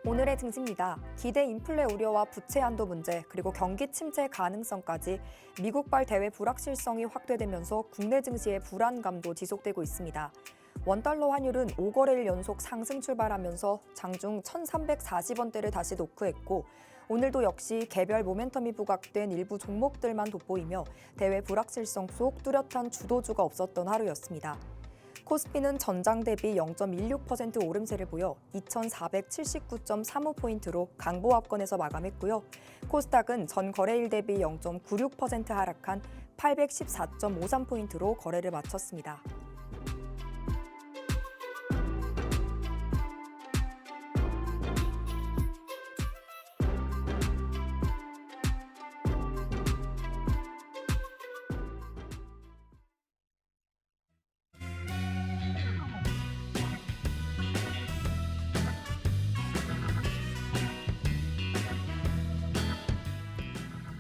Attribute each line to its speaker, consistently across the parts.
Speaker 1: 오늘의 증시입니다. 기대 인플레 우려와 부채 한도 문제, 그리고 경기 침체 가능성까지 미국발 대외 불확실성이 확대되면서 국내 증시의 불안감도 지속되고 있습니다. 원달러 환율은 5거래일 연속 상승 출발하면서 장중 1,340원대를 다시 노크했고, 오늘도 역시 개별 모멘텀이 부각된 일부 종목들만 돋보이며 대외 불확실성 속 뚜렷한 주도주가 없었던 하루였습니다. 코스피는 전장 대비 0.16% 오름세를 보여 2,479.35포인트로 강보합권에서 마감했고요. 코스닥은 전 거래일 대비 0.96% 하락한 814.53포인트로 거래를 마쳤습니다.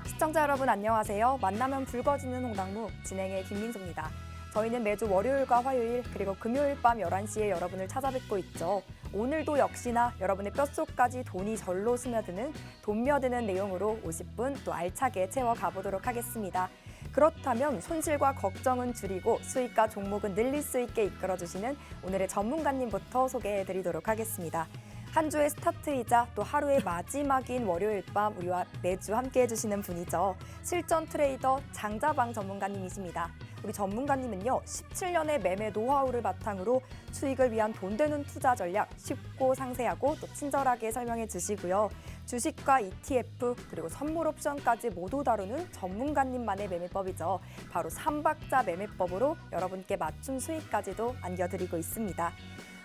Speaker 1: 시청자 여러분 안녕하세요. 만나면 붉어지는 홍당무 진행의 김민소입니다. 저희는 매주 월요일과 화요일 그리고 금요일 밤 11시에 여러분을 찾아뵙고 있죠. 오늘도 역시나 여러분의 뼛속까지 돈이 절로 스며드는 돈며드는 내용으로 50분 또 알차게 채워가 보도록 하겠습니다. 그렇다면 손실과 걱정은 줄이고 수익과 종목은 늘릴 수 있게 이끌어주시는 오늘의 전문가님부터 소개해드리도록 하겠습니다. 한 주의 스타트이자 또 하루의 마지막인 월요일 밤 우리와 매주 함께해 주시는 분이죠. 실전 트레이더 장자방 전문가님이십니다. 우리 전문가님은요, 17년의 매매 노하우를 바탕으로 수익을 위한 돈 되는 투자 전략 쉽고 상세하고 또 친절하게 설명해 주시고요. 주식과 ETF 그리고 선물 옵션까지 모두 다루는 전문가님만의 매매법이죠. 바로 3박자 매매법으로 여러분께 맞춤 수익까지도 안겨드리고 있습니다.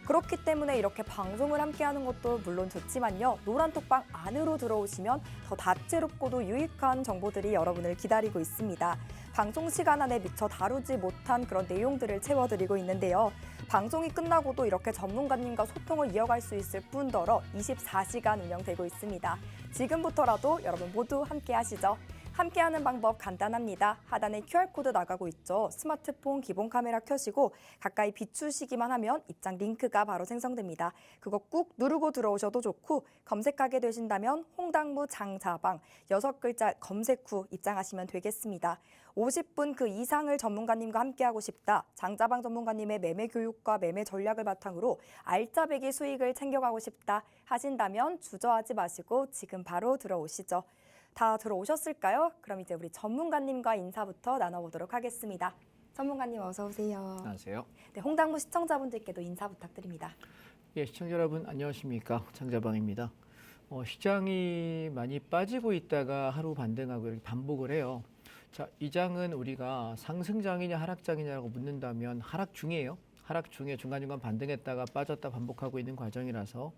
Speaker 1: 그렇기 때문에 이렇게 방송을 함께하는 것도 물론 좋지만요. 노란톡방 안으로 들어오시면 더 다채롭고도 유익한 정보들이 여러분을 기다리고 있습니다. 방송 시간 안에 미처 다루지 못한 그런 내용들을 채워드리고 있는데요. 방송이 끝나고도 이렇게 전문가님과 소통을 이어갈 수 있을 뿐더러 24시간 운영되고 있습니다. 지금부터라도 여러분 모두 함께 하시죠. 함께하는 방법 간단합니다. 하단에 QR코드 나가고 있죠. 스마트폰 기본 카메라 켜시고 가까이 비추시기만 하면 입장 링크가 바로 생성됩니다. 그거 꾹 누르고 들어오셔도 좋고 검색하게 되신다면 홍당무 장자방 6글자 검색 후 입장하시면 되겠습니다. 50분 그 이상을 전문가님과 함께하고 싶다. 장자방 전문가님의 매매 교육과 매매 전략을 바탕으로 알짜배기 수익을 챙겨가고 싶다 하신다면 주저하지 마시고 지금 바로 들어오시죠. 다 들어오셨을까요? 그럼 이제 우리 전문가님과 인사부터 나눠보도록 하겠습니다. 전문가님 어서 오세요.
Speaker 2: 안녕하세요.
Speaker 1: 네, 홍당무 시청자분들께도 인사 부탁드립니다.
Speaker 2: 예, 시청자 여러분 안녕하십니까? 장자방입니다. 시장이 많이 빠지고 있다가 하루 반등하고 이렇게 반복을 해요. 자, 이 장은 우리가 상승장이냐 하락장이냐라고 묻는다면 하락 중이에요. 하락 중에 중간중간 반등했다가 빠졌다 반복하고 있는 과정이라서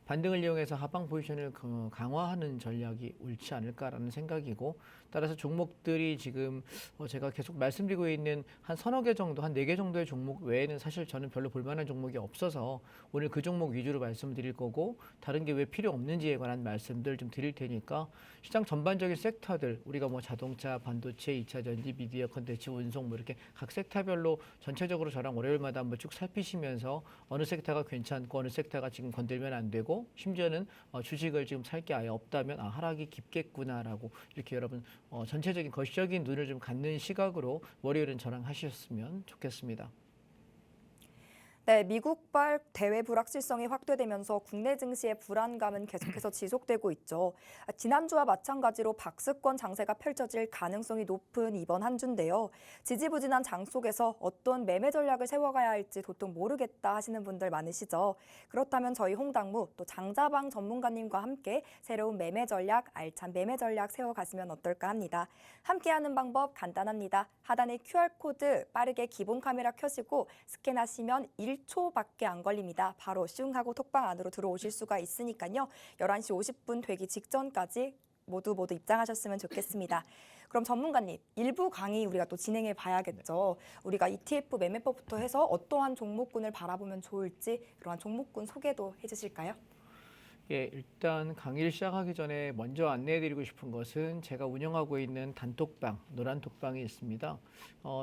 Speaker 2: 반등을 이용해서 하방 포지션을 강화하는 전략이 옳지 않을까라는 생각이고, 따라서 종목들이 지금 제가 계속 말씀드리고 있는 한 서너 개 정도, 한 4개 정도의 종목 외에는 사실 저는 별로 볼만한 종목이 없어서 오늘 그 종목 위주로 말씀드릴 거고, 다른 게 왜 필요 없는지에 관한 말씀들 좀 드릴 테니까 시장 전반적인 섹터들, 우리가 뭐 자동차, 반도체, 2차 전지, 미디어 콘텐츠, 운송 뭐 이렇게 각 섹터별로 전체적으로 저랑 월요일마다 한번 쭉 살피시면서 어느 섹터가 괜찮고 어느 섹터가 지금 건들면 안 되고, 심지어는 주식을 지금 살 게 아예 없다면 하락이 깊겠구나라고 이렇게 여러분 전체적인 거시적인 눈을 좀 갖는 시각으로 월요일은 저랑 하셨으면 좋겠습니다.
Speaker 1: 네, 미국발 대외 불확실성이 확대되면서 국내 증시의 불안감은 계속해서 지속되고 있죠. 지난주와 마찬가지로 박스권 장세가 펼쳐질 가능성이 높은 이번 한 주인데요. 지지부진한 장 속에서 어떤 매매 전략을 세워가야 할지 도통 모르겠다 하시는 분들 많으시죠. 그렇다면 저희 홍당무 또 장자방 전문가님과 함께 새로운 매매 전략, 알찬 매매 전략 세워가시면 어떨까 합니다. 함께하는 방법 간단합니다. 하단에 QR코드 빠르게 기본 카메라 켜시고 스캔하시면 1초밖에 안 걸립니다. 바로 슝 하고 톡방 안으로 들어오실 수가 있으니까요. 11시 50분 되기 직전까지 모두 입장하셨으면 좋겠습니다. 그럼 전문가님, 일부 강의 우리가 또 진행해 봐야겠죠. 우리가 ETF 매매법부터 해서 어떠한 종목군을 바라보면 좋을지 그러한 종목군 소개도 해주실까요?
Speaker 2: 예, 일단 강의를 시작하기 전에 먼저 안내해드리고 싶은 것은 제가 운영하고 있는 단톡방, 노란 톡방이 있습니다.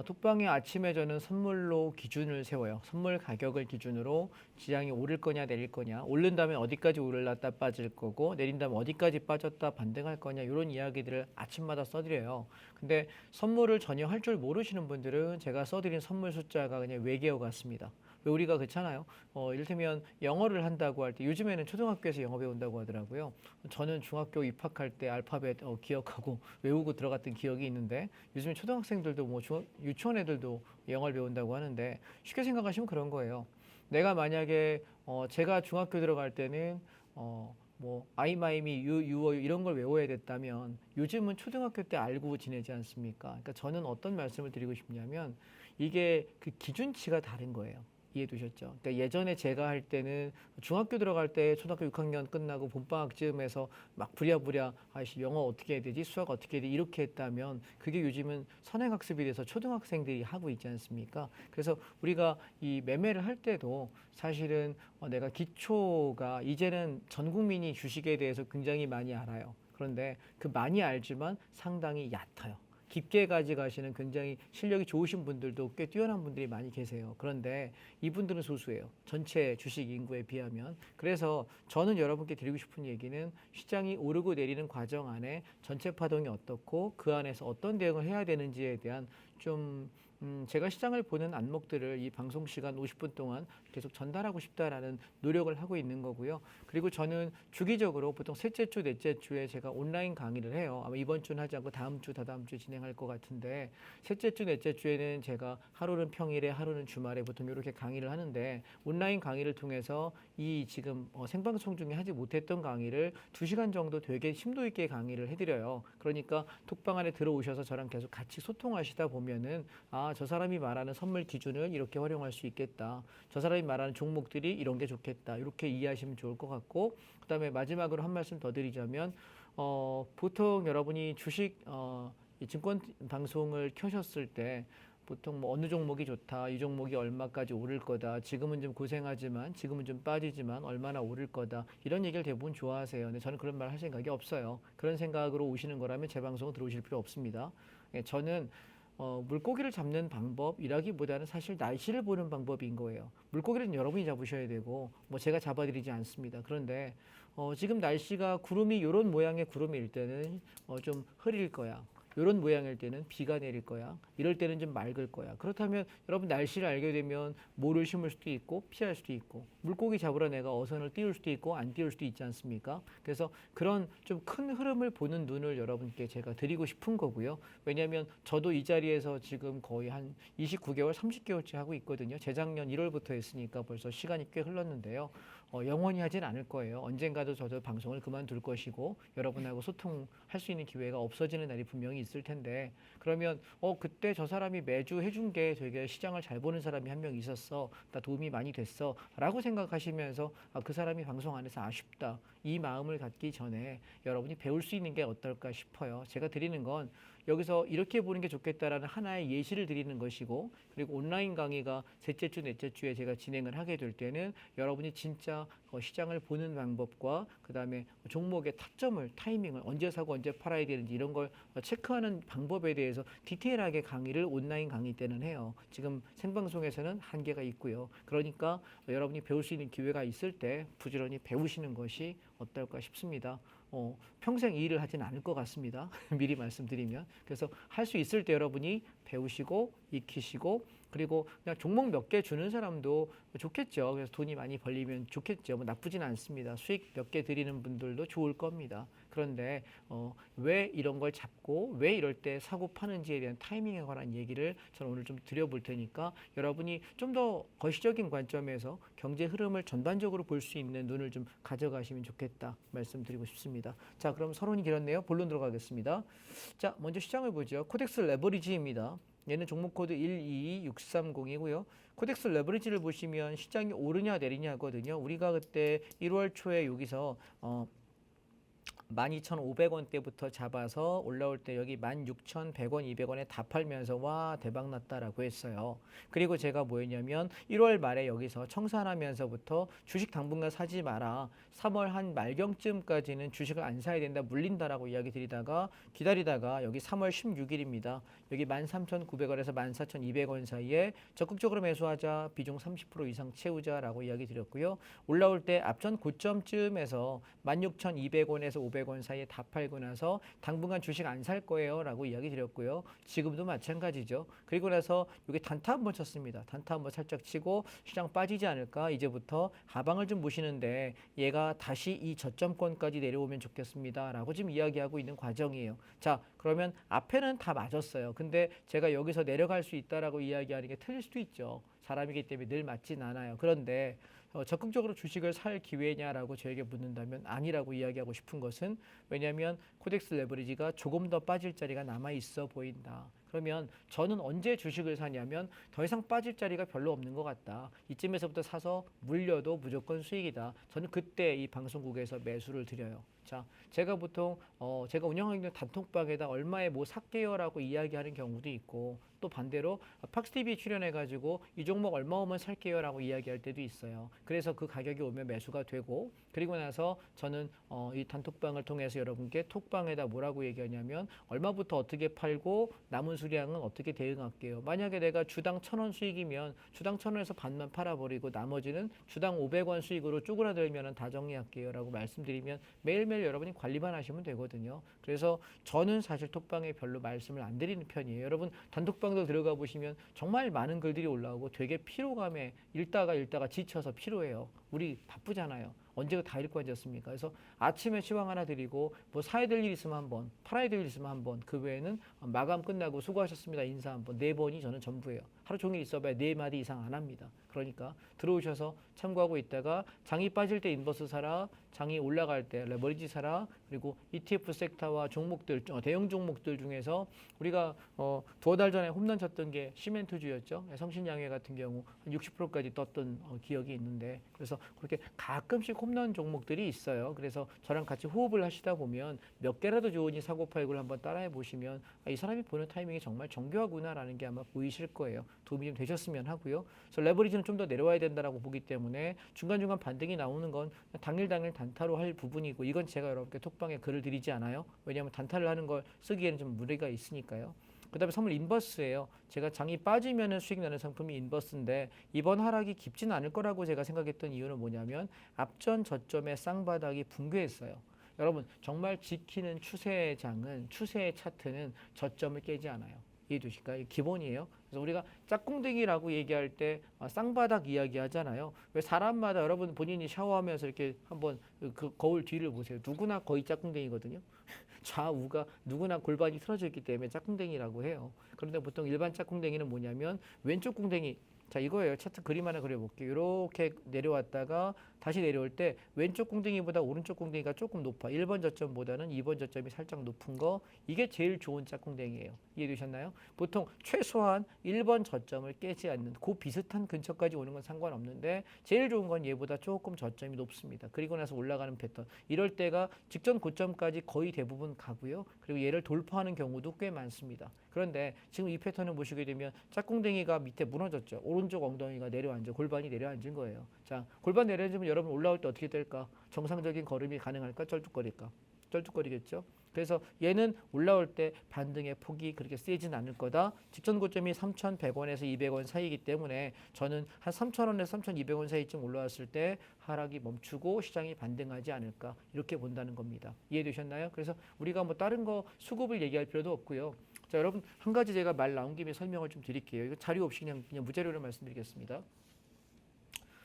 Speaker 2: 톡방에 아침에 저는 선물로 기준을 세워요. 선물 가격을 기준으로 지장이 오를 거냐 내릴 거냐, 오른다면 어디까지 올랐다 빠질 거고 내린다면 어디까지 빠졌다 반등할 거냐 이런 이야기들을 아침마다 써드려요. 근데 선물을 전혀 할 줄 모르시는 분들은 제가 써드린 선물 숫자가 그냥 외계어 같습니다. 왜 우리가 그렇잖아요. 이를테면 영어를 한다고 할 때 요즘에는 초등학교에서 영어 배운다고 하더라고요. 저는 중학교 입학할 때 알파벳 기억하고 외우고 들어갔던 기억이 있는데 요즘 초등학생들도 뭐 유치원 애들도 영어를 배운다고 하는데 쉽게 생각하시면 그런 거예요. 내가 만약에 제가 중학교 들어갈 때는 뭐 I, my, me, you, your 이런 걸 외워야 됐다면 요즘은 초등학교 때 알고 지내지 않습니까? 그러니까 저는 어떤 말씀을 드리고 싶냐면 이게 그 기준치가 다른 거예요. 이해 되셨죠? 그러니까 예전에 제가 할 때는 중학교 들어갈 때 초등학교 6학년 끝나고 봄방학쯤에서 막 부랴부랴 아이씨 영어 어떻게 해야 되지? 수학 어떻게 해야 되지? 이렇게 했다면 그게 요즘은 선행학습이 돼서 초등학생들이 하고 있지 않습니까? 그래서 우리가 이 매매를 할 때도 사실은 내가 기초가 이제는 전 국민이 주식에 대해서 굉장히 많이 알아요. 그런데 그 많이 알지만 상당히 얕아요. 깊게 가져가시는 굉장히 실력이 좋으신 분들도 꽤 뛰어난 분들이 많이 계세요. 그런데 이분들은 소수예요. 전체 주식 인구에 비하면. 그래서 저는 여러분께 드리고 싶은 얘기는 시장이 오르고 내리는 과정 안에 전체 파동이 어떻고 그 안에서 어떤 대응을 해야 되는지에 대한 좀 제가 시장을 보는 안목들을 이 방송 시간 50분 동안 계속 전달하고 싶다라는 노력을 하고 있는 거고요. 그리고 저는 주기적으로 보통 셋째 주, 넷째 주에 제가 온라인 강의를 해요. 아마 이번 주는 하지 않고 다음 주, 다다음 주 진행할 것 같은데 셋째 주, 넷째 주에는 제가 하루는 평일에, 하루는 주말에 보통 이렇게 강의를 하는데 온라인 강의를 통해서 이 지금 생방송 중에 하지 못했던 강의를 2시간 정도 되게 심도 있게 강의를 해드려요. 그러니까 톡방 안에 들어오셔서 저랑 계속 같이 소통하시다 보면은 저 사람이 말하는 선물 기준을 이렇게 활용할 수 있겠다. 저 사람이 말하는 종목들이 이런 게 좋겠다. 이렇게 이해하시면 좋을 것 같고 그다음에 마지막으로 한 말씀 더 드리자면 보통 여러분이 주식 이 증권 방송을 켜셨을 때 보통 뭐 어느 종목이 좋다, 이 종목이 얼마까지 오를 거다, 지금은 좀 고생하지만, 지금은 좀 빠지지만 얼마나 오를 거다 이런 얘기를 대부분 좋아하세요. 근데 저는 그런 말 할 생각이 없어요. 그런 생각으로 오시는 거라면 제 방송은 들어오실 필요 없습니다. 저는 물고기를 잡는 방법이라기보다는 사실 날씨를 보는 방법인 거예요. 물고기는 여러분이 잡으셔야 되고 뭐 제가 잡아드리지 않습니다. 그런데 지금 날씨가 구름이 이런 모양의 구름일 때는 좀 흐릴 거야. 이런 모양일 때는 비가 내릴 거야. 이럴 때는 좀 맑을 거야. 그렇다면 여러분 날씨를 알게 되면 모를 심을 수도 있고 피할 수도 있고 물고기 잡으러 내가 어선을 띄울 수도 있고 안 띄울 수도 있지 않습니까? 그래서 그런 좀 큰 흐름을 보는 눈을 여러분께 제가 드리고 싶은 거고요. 왜냐하면 저도 이 자리에서 지금 거의 한 29개월, 30개월째 하고 있거든요. 재작년 1월부터 했으니까 벌써 시간이 꽤 흘렀는데요. 영원히 하진 않을 거예요. 언젠가도 저도 방송을 그만둘 것이고 여러분하고 소통할 수 있는 기회가 없어지는 날이 분명히 있을 텐데 그러면 그때 저 사람이 매주 해준 게 되게 시장을 잘 보는 사람이 한 명 있었어. 나 도움이 많이 됐어. 라고 생각하시면서 그 사람이 방송 안 해서 아쉽다. 이 마음을 갖기 전에 여러분이 배울 수 있는 게 어떨까 싶어요. 제가 드리는 건 여기서 이렇게 보는 게 좋겠다라는 하나의 예시를 드리는 것이고 그리고 온라인 강의가 셋째 주, 넷째 주에 제가 진행을 하게 될 때는 여러분이 진짜 시장을 보는 방법과 그 다음에 종목의 타점을, 타이밍을 언제 사고 언제 팔아야 되는지 이런 걸 체크하는 방법에 대해서 디테일하게 강의를 온라인 강의 때는 해요. 지금 생방송에서는 한계가 있고요. 그러니까 여러분이 배울 수 있는 기회가 있을 때 부지런히 배우시는 것이 어떨까 싶습니다. 평생 이 일을 하지는 않을 것 같습니다. 미리 말씀드리면. 그래서 할 수 있을 때 여러분이 배우시고 익히시고 그리고 그냥 종목 몇 개 주는 사람도 좋겠죠. 그래서 돈이 많이 벌리면 좋겠죠. 뭐 나쁘진 않습니다. 수익 몇 개 드리는 분들도 좋을 겁니다. 그런데 왜 이런 걸 잡고 왜 이럴 때 사고 파는지에 대한 타이밍에 관한 얘기를 저는 오늘 좀 드려볼 테니까 여러분이 좀 더 거시적인 관점에서 경제 흐름을 전반적으로 볼 수 있는 눈을 좀 가져가시면 좋겠다 말씀드리고 싶습니다. 자, 그럼 서론이 길었네요. 본론 들어가겠습니다. 자, 먼저 시장을 보죠. 코덱스 레버리지입니다. 얘는 종목 코드 122630이고요. 코덱스 레버리지를 보시면 시장이 오르냐 내리냐 하거든요. 우리가 그때 1월 초에 여기서 12,500원대부터 잡아서 올라올 때 여기 16,100원, 200원에 다 팔면서 와 대박 났다라고 했어요. 그리고 제가 뭐 했냐면 1월 말에 여기서 청산하면서부터 주식 당분간 사지 마라. 3월 한 말경쯤까지는 주식을 안 사야 된다. 물린다라고 이야기 드리다가 기다리다가 여기 3월 16일입니다. 여기 13,900원에서 14,200원 사이에 적극적으로 매수하자. 비중 30% 이상 채우자라고 이야기 드렸고요. 올라올 때 앞전 고점쯤에서 16,200원에서 500원 사이에 다 팔고 나서 당분간 주식 안 살 거예요 라고 이야기 드렸고요. 지금도 마찬가지죠. 그리고 나서 이게 단타 한번 쳤습니다. 단타 한번 살짝 치고 시장 빠지지 않을까. 이제부터 하방을 좀 보시는데 얘가 다시 이 저점권까지 내려오면 좋겠습니다 라고 지금 이야기하고 있는 과정이에요. 자, 그러면 앞에는 다 맞았어요. 근데 제가 여기서 내려갈 수 있다라고 이야기하는 게 틀릴 수도 있죠. 사람이기 때문에 늘 맞진 않아요. 그런데 적극적으로 주식을 살 기회냐라고 저에게 묻는다면 아니라고 이야기하고 싶은 것은, 왜냐하면 코덱스 레버리지가 조금 더 빠질 자리가 남아 있어 보인다. 그러면 저는 언제 주식을 사냐면 더 이상 빠질 자리가 별로 없는 것 같다. 이쯤에서부터 사서 물려도 무조건 수익이다. 저는 그때 이 방송국에서 매수를 드려요. 자, 제가 보통 제가 운영하고 있는 단톡방에다 얼마에 뭐 샀게요라고 이야기하는 경우도 있고, 또 반대로 팍스TV에 출연해가지고 이 종목 얼마 오면 살게요라고 이야기할 때도 있어요. 그래서 그 가격이 오면 매수가 되고, 그리고 나서 저는 이 단톡방을 통해서 여러분께 톡방에다 뭐라고 얘기하냐면 얼마부터 어떻게 팔고 남은 수량은 어떻게 대응할게요. 만약에 내가 주당 1,000원 수익이면 주당 1,000원에서 반만 팔아버리고 나머지는 주당 500원 수익으로 쪼그라들면 다 정리할게요 라고 말씀드리면 매일매일 여러분이 관리만 하시면 되거든요. 그래서 저는 사실 톡방에 별로 말씀을 안 드리는 편이에요. 여러분 단톡방도 들어가 보시면 정말 많은 글들이 올라오고 되게 피로감에 읽다가 지쳐서 피로해요. 우리 바쁘잖아요. 언제가 다 읽고 앉았습니까? 그래서 아침에 시황 하나 드리고 뭐 사야 될 일 있으면 한 번, 팔아야 될 일 있으면 한 번, 그 외에는 마감 끝나고 수고하셨습니다 인사 한 번, 4번이 저는 전부예요. 하루 종일 있어봐야 4마디 이상 안 합니다. 그러니까 들어오셔서 참고하고 있다가 장이 빠질 때 인버스 사라, 장이 올라갈 때 레버리지 사라, 그리고 ETF 섹터와 종목들, 대형 종목들 중에서 우리가 두어 달 전에 홈런 쳤던 게 시멘트주였죠. 성신양회 같은 경우 한 60%까지 떴던 기억이 있는데, 그래서 그렇게 가끔씩 홈런 종목들이 있어요. 그래서 저랑 같이 호흡을 하시다 보면 몇 개라도 좋으니 사고 팔고를 한번 따라해 보시면 이 사람이 보는 타이밍이 정말 정교하구나라는 게 아마 보이실 거예요. 도움이 좀 되셨으면 하고요. 그래서 레버리지는 좀 더 내려와야 된다라고 보기 때문에 중간중간 반등이 나오는 건 당일 단타로 할 부분이고, 이건 제가 여러분께 톡방에 글을 드리지 않아요. 왜냐하면 단타를 하는 걸 쓰기에는 좀 무리가 있으니까요. 그 다음에 선물 인버스예요. 제가 장이 빠지면 수익 나는 상품이 인버스인데 이번 하락이 깊지는 않을 거라고 제가 생각했던 이유는 뭐냐면 앞전 저점의 쌍바닥이 붕괴했어요. 여러분 정말 지키는 추세장은, 추세의 차트는 저점을 깨지 않아요. 이해되실까요? 기본이에요. 그래서 우리가 짝꿍댕이라고 얘기할 때 쌍바닥 이야기 하잖아요. 왜 사람마다 여러분 본인이 샤워하면서 이렇게 한번 그 거울 뒤를 보세요. 누구나 거의 짝꿍댕이거든요. 좌우가 누구나 골반이 틀어져 있기 때문에 짝꿍댕이라고 해요. 그런데 보통 일반 짝꿍댕이는 뭐냐면 왼쪽 궁댕이, 자 이거예요. 차트 그림 하나 그려볼게요. 이렇게 내려왔다가 다시 내려올 때 왼쪽 궁둥이보다 오른쪽 궁둥이가 조금 높아. 1번 저점보다는 2번 저점이 살짝 높은 거, 이게 제일 좋은 짝꿍댕이에요. 이해되셨나요? 보통 최소한 1번 저점을 깨지 않는 그 비슷한 근처까지 오는 건 상관없는데 제일 좋은 건 얘보다 조금 저점이 높습니다. 그리고 나서 올라가는 패턴, 이럴 때가 직전 고점까지 거의 대부분 가고요. 그리고 얘를 돌파하는 경우도 꽤 많습니다. 그런데 지금 이 패턴을 보시게 되면 짝꿍댕이가 밑에 무너졌죠. 오른쪽 엉덩이가 내려앉아, 골반이 내려앉은 거예요. 자, 골반 내려앉으면 여러분 올라올 때 어떻게 될까? 정상적인 걸음이 가능할까? 쩔뚝거릴까? 쩔뚝거리겠죠. 그래서 얘는 올라올 때 반등의 폭이 그렇게 세진 않을 거다. 직전 고점이 3,100원에서 200원 사이이기 때문에 저는 한 3,000원에서 3,200원 사이쯤 올라왔을 때 하락이 멈추고 시장이 반등하지 않을까, 이렇게 본다는 겁니다. 이해되셨나요? 그래서 우리가 뭐 다른 거 수급을 얘기할 필요도 없고요. 자, 여러분 한 가지 제가 말 나온 김에 설명을 좀 드릴게요. 이거 자료 없이 그냥 무자료로 말씀드리겠습니다.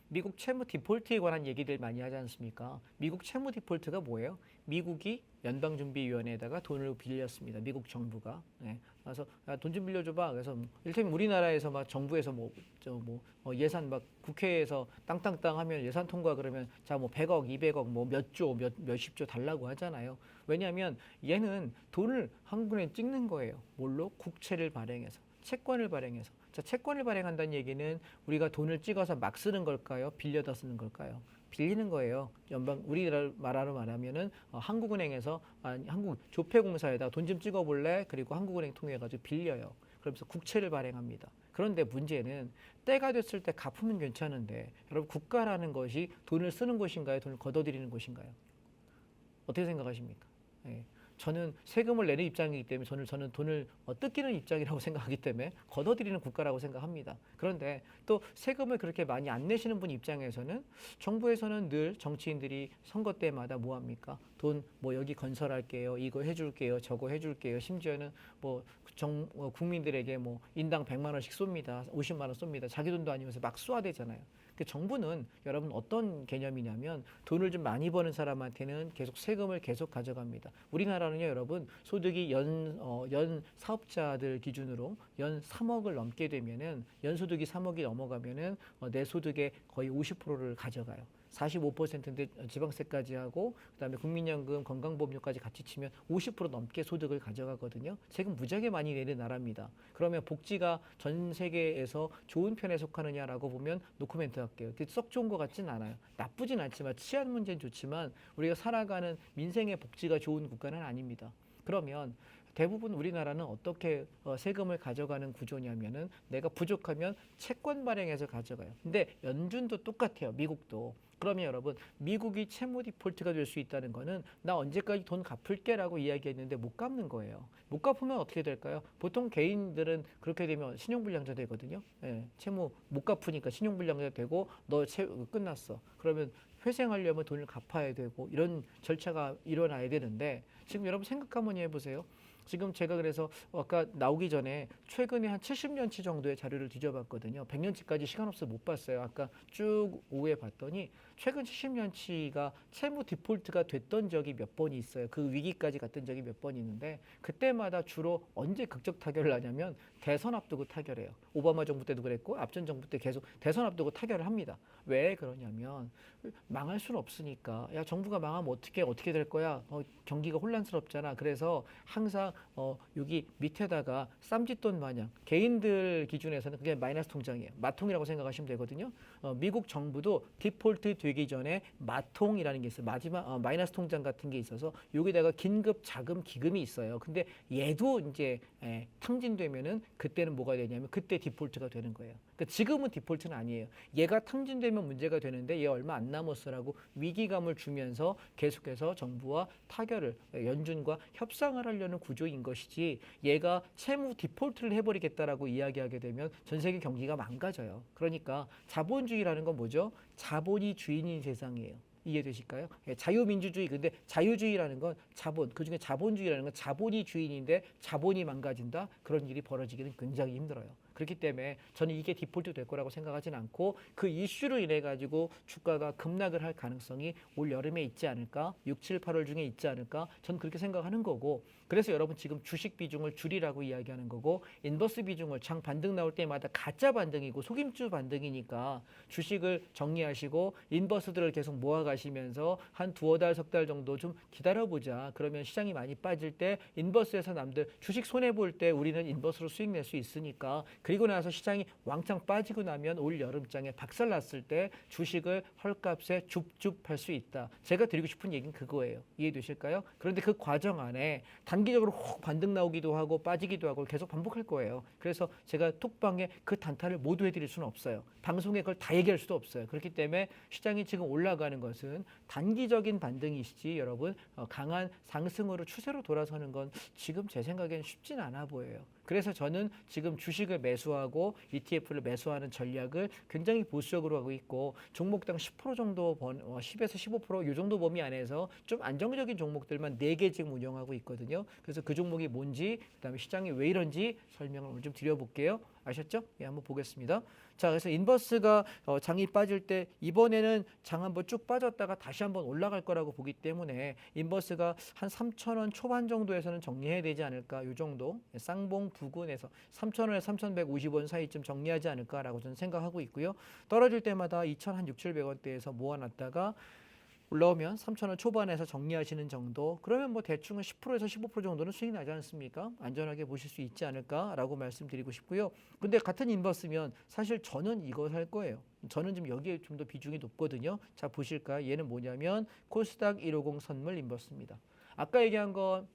Speaker 2: 미국 채무 디폴트에 관한 얘기들 많이 하지 않습니까? 미국 채무 디폴트가 뭐예요? 미국이 연방준비위원회에다가 돈을 빌렸습니다. 미국 정부가. 네. 그래서 돈 좀 빌려줘봐. 그래서 일테면 우리나라에서 막 정부에서 예산 막 국회에서 땅땅땅 하면 예산 통과 그러면 자 뭐 100억, 200억, 뭐 몇 조, 몇십 조 달라고 하잖아요. 왜냐하면 얘는 돈을 한국은행에 찍는 거예요. 뭘로? 국채를 발행해서, 채권을 발행해서. 자, 채권을 발행한다는 얘기는 우리가 돈을 찍어서 막 쓰는 걸까요? 빌려다 쓰는 걸까요? 빌리는 거예요. 우리나라 말로 말하면은 한국은행에서 한국 조폐공사에다 돈 좀 찍어볼래? 그리고 한국은행 통해 가지고 빌려요. 그러면서 국채를 발행합니다. 그런데 문제는 때가 됐을 때 갚으면 괜찮은데 여러분 국가라는 것이 돈을 쓰는 곳인가요? 돈을 걷어들이는 곳인가요? 어떻게 생각하십니까? 예. 저는 세금을 내는 입장이기 때문에 저는 돈을 뜯기는 입장이라고 생각하기 때문에 걷어들이는 국가라고 생각합니다. 그런데 또 세금을 그렇게 많이 안 내시는 분 입장에서는 정부에서는 늘 정치인들이 선거 때마다 뭐 합니까? 돈 뭐 여기 건설할게요, 이거 해줄게요, 저거 해줄게요. 심지어는 뭐 국민들에게 뭐 인당 100만 원씩 쏩니다, 50만 원 쏩니다. 자기 돈도 아니면서 막 쏘아대잖아요. 그 정부는 여러분 어떤 개념이냐면 돈을 좀 많이 버는 사람한테는 계속 세금을 계속 가져갑니다. 우리나라는요, 여러분 소득이 연 사업자들 기준으로 연 3억을 넘게 되면은 연소득이 3억이 넘어가면은 내 소득의 거의 50%를 가져가요. 45%인데 지방세까지 하고 그다음에 국민연금, 건강보험료까지 같이 치면 50% 넘게 소득을 가져가거든요. 세금 무지하게 많이 내는 나라입니다. 그러면 복지가 전 세계에서 좋은 편에 속하느냐라고 보면 노코멘트 할게요. 썩 좋은 것 같진 않아요. 나쁘진 않지만 치안 문제는 좋지만 우리가 살아가는 민생의 복지가 좋은 국가는 아닙니다. 그러면 대부분 우리나라는 어떻게 세금을 가져가는 구조냐면은 내가 부족하면 채권 발행해서 가져가요. 근데 연준도 똑같아요. 미국도. 그러면 여러분 미국이 채무 디폴트가 될 수 있다는 거는 나 언제까지 돈 갚을게라고 이야기했는데 못 갚는 거예요. 못 갚으면 어떻게 될까요? 보통 개인들은 그렇게 되면 신용불량자 되거든요. 예, 채무 못 갚으니까 신용불량자 되고 너 끝났어. 그러면 회생하려면 돈을 갚아야 되고 이런 절차가 일어나야 되는데 지금 여러분 생각 한번 해보세요. 지금 제가 그래서 아까 나오기 전에 최근에 한 70년치 정도의 자료를 뒤져봤거든요. 100년치까지 시간 없어서 못 봤어요. 아까 쭉 오후에 봤더니 최근 70년치가 채무 디폴트가 됐던 적이 몇 번이 있어요. 그 위기까지 갔던 적이 몇 번 있는데 그때마다 주로 언제 극적 타결을 하냐면 대선 앞두고 타결해요. 오바마 정부 때도 그랬고 앞전 정부 때 계속 대선 앞두고 타결을 합니다. 왜 그러냐면 망할 수는 없으니까. 야, 정부가 망하면 어떻게 될 거야? 경기가 혼란스럽잖아. 그래서 항상 여기 밑에다가 쌈짓돈 마냥 개인들 기준에서는 그게 마이너스 통장이에요. 마통이라고 생각하시면 되거든요. 미국 정부도 디폴트 되기 전에 마통이라는 게 있어요. 마지막 마이너스 통장 같은 게 있어서 여기다가 긴급 자금 기금이 있어요. 근데 얘도 이제 탕진되면은 그때는 뭐가 되냐면 그때 디폴트가 되는 거예요. 그러니까 지금은 디폴트는 아니에요. 얘가 탕진되면 문제가 되는데 얘 얼마 안 남았어라고 위기감을 주면서 계속해서 정부와 타결을 연준과 협상을 하려는 구조인 것이지 얘가 채무 디폴트를 해버리겠다라고 이야기하게 되면 전 세계 경기가 망가져요. 그러니까 자본주의라는 건 뭐죠? 자본이 주인인 세상이에요. 이해되실까요? 자유민주주의, 근데 자유주의라는 건 자본, 그중에 자본주의라는 건 자본이 주인인데 자본이 망가진다? 그런 일이 벌어지기는 굉장히 힘들어요. 그렇기 때문에 저는 이게 디폴트 될 거라고 생각하진 않고 그 이슈로 인해 가지고 주가가 급락을 할 가능성이 올 여름에 있지 않을까? 6, 7, 8월 중에 있지 않을까? 저는 그렇게 생각하는 거고 그래서 여러분 지금 주식 비중을 줄이라고 이야기하는 거고 인버스 비중을 장 반등 나올 때마다 가짜 반등이고 속임수 반등이니까 주식을 정리하시고 인버스들을 계속 모아가시면서 한 두어 달, 석 달 정도 좀 기다려보자. 그러면 시장이 많이 빠질 때 인버스에서 남들 주식 손해볼 때 우리는 인버스로 수익 낼 수 있으니까 그리고 나서 시장이 왕창 빠지고 나면 올 여름장에 박살났을 때 주식을 헐값에 줍줍 할 수 있다. 제가 드리고 싶은 얘기는 그거예요. 이해되실까요? 그런데 그 과정 안에 단기적으로 혹 반등 나오기도 하고 빠지기도 하고 계속 반복할 거예요. 그래서 제가 톡방에 그 단타를 모두 해드릴 수는 없어요. 방송에 그걸 다 얘기할 수도 없어요. 그렇기 때문에 시장이 지금 올라가는 것은 단기적인 반등이시지 여러분 강한 상승으로 추세로 돌아서는 건 지금 제 생각엔 쉽진 않아 보여요. 그래서 저는 지금 주식을 매수하고 ETF를 매수하는 전략을 굉장히 보수적으로 하고 있고 종목당 10% 정도 10에서 15% 이 정도 범위 안에서 좀 안정적인 종목들만 4개 지금 운영하고 있거든요. 그래서 그 종목이 뭔지 그다음에 시장이 왜 이런지 설명을 오늘 좀 드려볼게요. 아셨죠? 예, 한번 보겠습니다. 자, 그래서 인버스가 장이 빠질 때 이번에는 장 한번 쭉 빠졌다가 다시 한번 올라갈 거라고 보기 때문에 인버스가 한 3,000원 초반 정도에서는 정리해야 되지 않을까 이 정도 쌍봉 부근에서 3,000원에서 3,150원 사이쯤 정리하지 않을까라고 저는 생각하고 있고요. 떨어질 때마다 2,600, 700원대에서 모아놨다가 올라오면 3,000원 초반에서 정리하시는 정도. 그러면 뭐 대충 10%에서 15% 정도는 수익 나지 않습니까? 안전하게 보실 수 있지 않을까라고 말씀드리고 싶고요. 근데 같은 인버스면 사실 저는 이거 살 거예요. 저는 지금 여기에 좀 더 비중이 높거든요. 자, 보실까요? 얘는 뭐냐면 코스닥 150 선물 인버스입니다. 아까 얘기한 건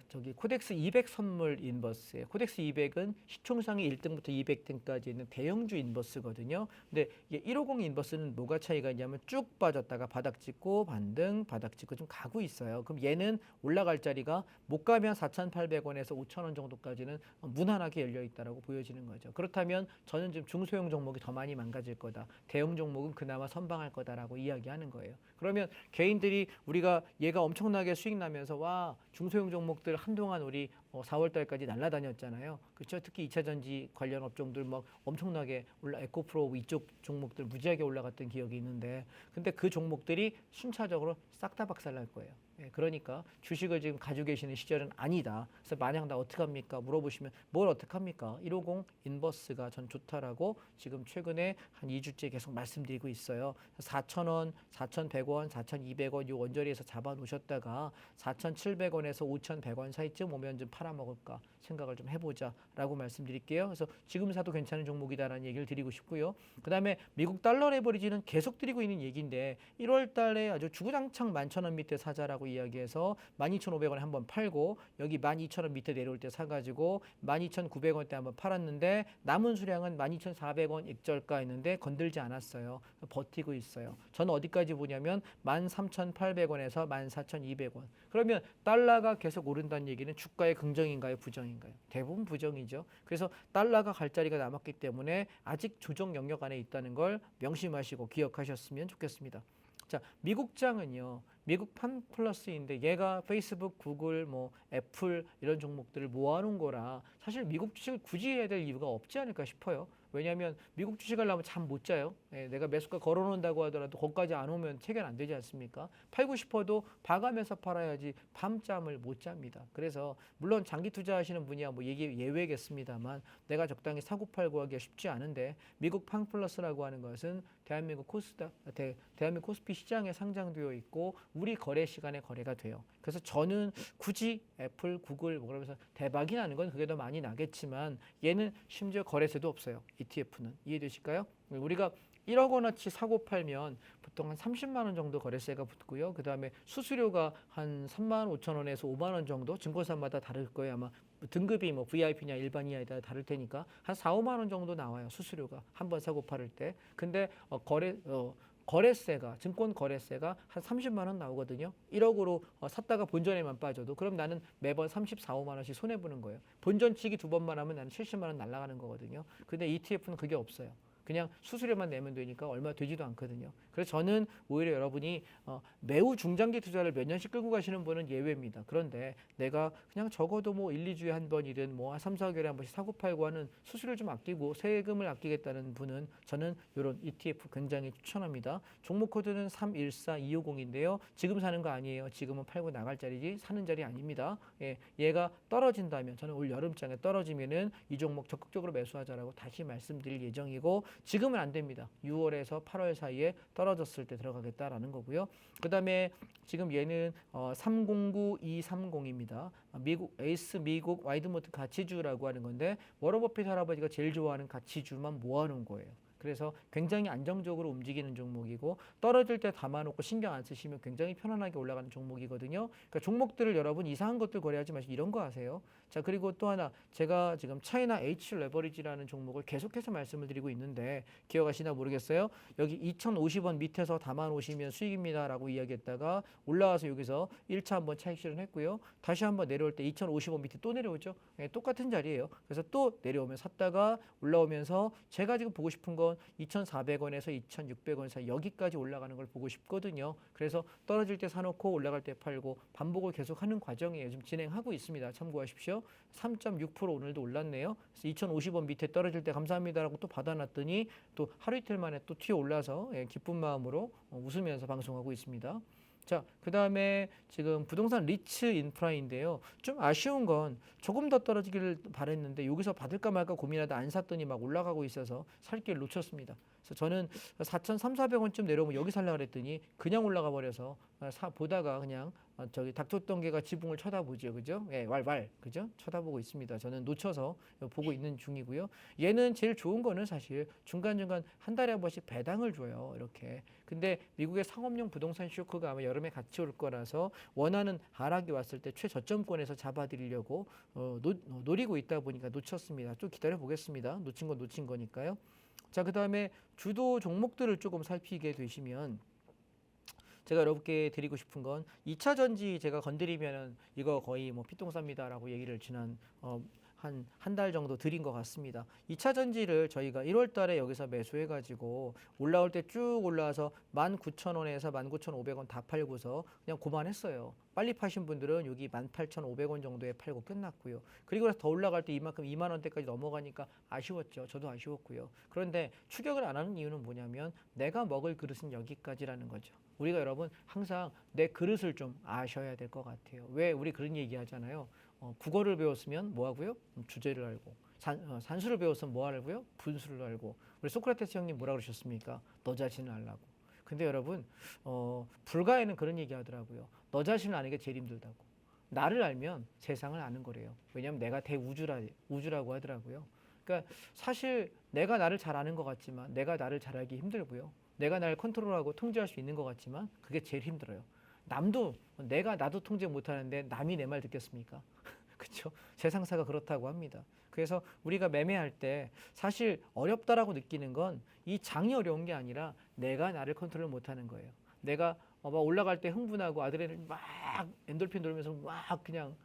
Speaker 2: 저기 코덱스 200 선물 인버스예요. 코덱스 200은 시총상위 1등부터 200등까지 있는 대형주 인버스거든요. 근데 이게 150 인버스는 뭐가 차이가 있냐면 쭉 빠졌다가 바닥 찍고 반등, 바닥 찍고 좀 가고 있어요. 그럼 얘는 올라갈 자리가 못 가면 4,800원에서 5,000원 정도까지는 무난하게 열려 있다라고 보여지는 거죠. 그렇다면 저는 지금 중소형 종목이 더 많이 망가질 거다. 대형 종목은 그나마 선방할 거다라고 이야기하는 거예요. 그러면 개인들이 우리가 얘가 엄청나게 수익 나면서 와 중소형 종목들 한동안 우리 4월 달까지 날아다녔잖아요. 그렇죠? 특히 2차 전지 관련 업종들 막 엄청나게 에코프로 이쪽 종목들 무지하게 올라갔던 기억이 있는데 근데 그 종목들이 순차적으로 싹 다 박살날 거예요. 예, 그러니까 주식을 지금 가지고 계시는 시절은 아니다. 그래서 만약 나 어떡합니까? 물어보시면 뭘 어떡합니까? 150 인버스가 전 좋다라고 지금 최근에 한 2주째 계속 말씀드리고 있어요. 4,000원, 4,100원, 4,200원 이 원저리에서 잡아 놓으셨다가 4,700원에서 5,100원 사이쯤 오면 좀 팔아먹을까 생각을 좀 해보자라고 말씀드릴게요. 그래서 지금 사도 괜찮은 종목이다라는 얘기를 드리고 싶고요. 그 다음에 미국 달러 레버리지는 계속 드리고 있는 얘기인데 1월 달에 아주 주구장창 11,000원 밑에 사자라고 이야기해서 12,500원에 한번 팔고 여기 12,000원 밑에 내려올 때 사가지고 12,900원대 한번 팔았는데 남은 수량은 12,400원 익절가였는데 건들지 않았어요. 버티고 있어요. 저는 어디까지 보냐면 13,800원에서 14,200원. 그러면 달러가 계속 오른다는 얘기는 주가의 긍정인가요? 부정인가요? 대부분 부정이죠. 그래서 달러가 갈 자리가 남았기 때문에 아직 조정 영역 안에 있다는 걸 명심하시고 기억하셨으면 좋겠습니다. 자, 미국장은요. 미국 판플러스인데 얘가 페이스북, 구글, 뭐 애플 이런 종목들을 모아놓은 거라 사실 미국 주식을 굳이 해야 될 이유가 없지 않을까 싶어요. 왜냐하면 미국 주식 하려면 잠 못 자요. 예, 내가 매수가 걸어놓는다고 하더라도 거기까지 안 오면 체결 안 되지 않습니까? 팔고 싶어도 봐가면서 팔아야지 밤잠을 못 잡니다. 그래서 물론 장기 투자하시는 분이야 뭐 이게 예외겠습니다만 내가 적당히 사고 팔고 하기가 쉽지 않은데 미국 팡플러스라고 하는 것은 대한민국 대한민국 코스피 시장에 상장되어 있고 우리 거래 시간에 거래가 돼요. 그래서 저는 굳이 애플, 구글 뭐 그러면서 대박이 나는 건 그게 더 많이 나겠지만 얘는 심지어 거래세도 없어요. ETF는 이해되실까요? 우리가 1억 원어치 사고 팔면 보통 한 30만 원 정도 거래세가 붙고요. 그 다음에 수수료가 한 3만 5천 원에서 5만 원 정도 증권사마다 다를 거예요. 아마 등급이 뭐 VIP냐 일반이냐에 따라 다를 테니까 한 4, 5만 원 정도 나와요. 수수료가 한 번 사고 팔을 때. 근데 거래세가 증권 거래세가 한 30만 원 나오거든요. 1억으로 샀다가 본전에만 빠져도 그럼 나는 매번 34, 5만 원씩 손해 보는 거예요. 본전 치기 두 번만 하면 나는 70만 원 날아가는 거거든요. 근데 ETF는 그게 없어요. 그냥 수수료만 내면 되니까 얼마 되지도 않거든요. 그래서 저는 오히려 여러분이 매우 중장기 투자를 몇 년씩 끌고 가시는 분은 예외입니다. 그런데 내가 그냥 적어도 뭐 1, 2주에 한 번이든 뭐 3, 4개월에 한 번씩 사고 팔고 하는 수수료 좀 아끼고 세금을 아끼겠다는 분은 저는 이런 ETF 굉장히 추천합니다. 종목 코드는 314250인데요. 지금 사는 거 아니에요. 지금은 팔고 나갈 자리지 사는 자리 아닙니다. 예, 얘가 떨어진다면 저는 올 여름장에 떨어지면은 이 종목 적극적으로 매수하자라고 다시 말씀드릴 예정이고 지금은 안 됩니다. 6월에서 8월 사이에 떨어졌을 때 들어가겠다라는 거고요. 그 다음에 지금 얘는 309230입니다. 미국 에이스 미국 와이드모트 가치주라고 하는 건데 워런 버핏 할아버지가 제일 좋아하는 가치주만 모아놓은 거예요. 그래서 굉장히 안정적으로 움직이는 종목이고 떨어질 때 담아놓고 신경 안 쓰시면 굉장히 편안하게 올라가는 종목이거든요. 그러니까 종목들을 여러분 이상한 것들 거래하지 마시고 이런 거 아세요. 자, 그리고 또 하나 제가 지금 차이나 H 레버리지라는 종목을 계속해서 말씀을 드리고 있는데 기억하시나 모르겠어요. 여기 2,050원 밑에서 담아놓으시면 수익입니다라고 이야기했다가 올라와서 여기서 1차 한번 차익 실현했고요. 다시 한번 내려올 때 2,050원 밑에 또 내려오죠. 예, 똑같은 자리예요. 그래서 또 내려오면 샀다가 올라오면서 제가 지금 보고 싶은 건 2,400원에서 2,600원 사이 여기까지 올라가는 걸 보고 싶거든요. 그래서 떨어질 때 사놓고 올라갈 때 팔고 반복을 계속하는 과정이에요. 지금 진행하고 있습니다. 참고하십시오. 3.6% 오늘도 올랐네요. 그래서 2,050원 밑에 떨어질 때 감사합니다라고 또 받아놨더니 또 하루 이틀 만에 또 튀어 올라서 기쁜 마음으로 웃으면서 방송하고 있습니다. 자, 그 다음에 지금 부동산 리츠 인프라인데요. 좀 아쉬운 건 조금 더 떨어지기를 바랬는데 여기서 받을까 말까 고민하다 안 샀더니 막 올라가고 있어서 살 길 놓쳤습니다. 그래서 저는 4,300~400원쯤 내려오면 여기 살려고 그랬더니 그냥 올라가 버려서 보다가 그냥 저기 닥쳤던 개가 지붕을 쳐다보죠. 그죠? 예, 왈왈. 그죠? 쳐다보고 있습니다. 저는 놓쳐서 보고 있는 중이고요. 얘는 제일 좋은 거는 사실 중간중간 한 달에 한 번씩 배당을 줘요. 이렇게. 근데 미국의 상업용 부동산 쇼크가 아마 여름에 같이 올 거라서 원하는 하락이 왔을 때 최저점권에서 잡아드리려고 노리고 있다 보니까 놓쳤습니다. 좀 기다려 보겠습니다. 놓친 건 놓친 거니까요. 자, 그다음에 주도 종목들을 조금 살피게 되시면 제가 여러분께 드리고 싶은 건 2차 전지 제가 건드리면은 이거 거의 뭐 피똥쌉니다라고 얘기를 지난 한 달 정도 드린 것 같습니다. 2차 전지를 저희가 1월 달에 여기서 매수해 가지고 올라올 때 쭉 올라와서 19,000원에서 19,500원 다 팔고서 그냥 고만했어요. 빨리 파신 분들은 여기 18,500원 정도에 팔고 끝났고요. 그리고 더 올라갈 때 이만큼 2만 원대까지 넘어가니까 아쉬웠죠. 저도 아쉬웠고요. 그런데 추격을 안 하는 이유는 뭐냐면 내가 먹을 그릇은 여기까지라는 거죠. 우리가 여러분 항상 내 그릇을 좀 아셔야 될 것 같아요. 왜 우리 그런 얘기 하잖아요. 국어를 배웠으면 뭐 하고요? 주제를 알고. 산수를 배웠으면 뭐 알고요? 분수를 알고. 우리 소크라테스 형님 뭐라 그러셨습니까? 너 자신을 알라고. 근데 여러분 불가에는 그런 얘기 하더라고요. 너 자신을 아는 게 제일 힘들다고. 나를 알면 세상을 아는 거래요. 왜냐하면 내가 우주라고 하더라고요. 그러니까 사실 내가 나를 잘 아는 것 같지만 내가 나를 잘 알기 힘들고요. 내가 나를 컨트롤하고 통제할 수 있는 것 같지만 그게 제일 힘들어요. 남도 나도 통제 못하는데 남이 내 말 듣겠습니까? 그렇죠? 세상사가 그렇다고 합니다. 그래서 우리가 매매할 때 사실 어렵다라고 느끼는 건 이 장이 어려운 게 아니라 내가 나를 컨트롤 못하는 거예요. 내가 막 올라갈 때 흥분하고 아드레날린 막 엔돌핀 돌면서 막 그냥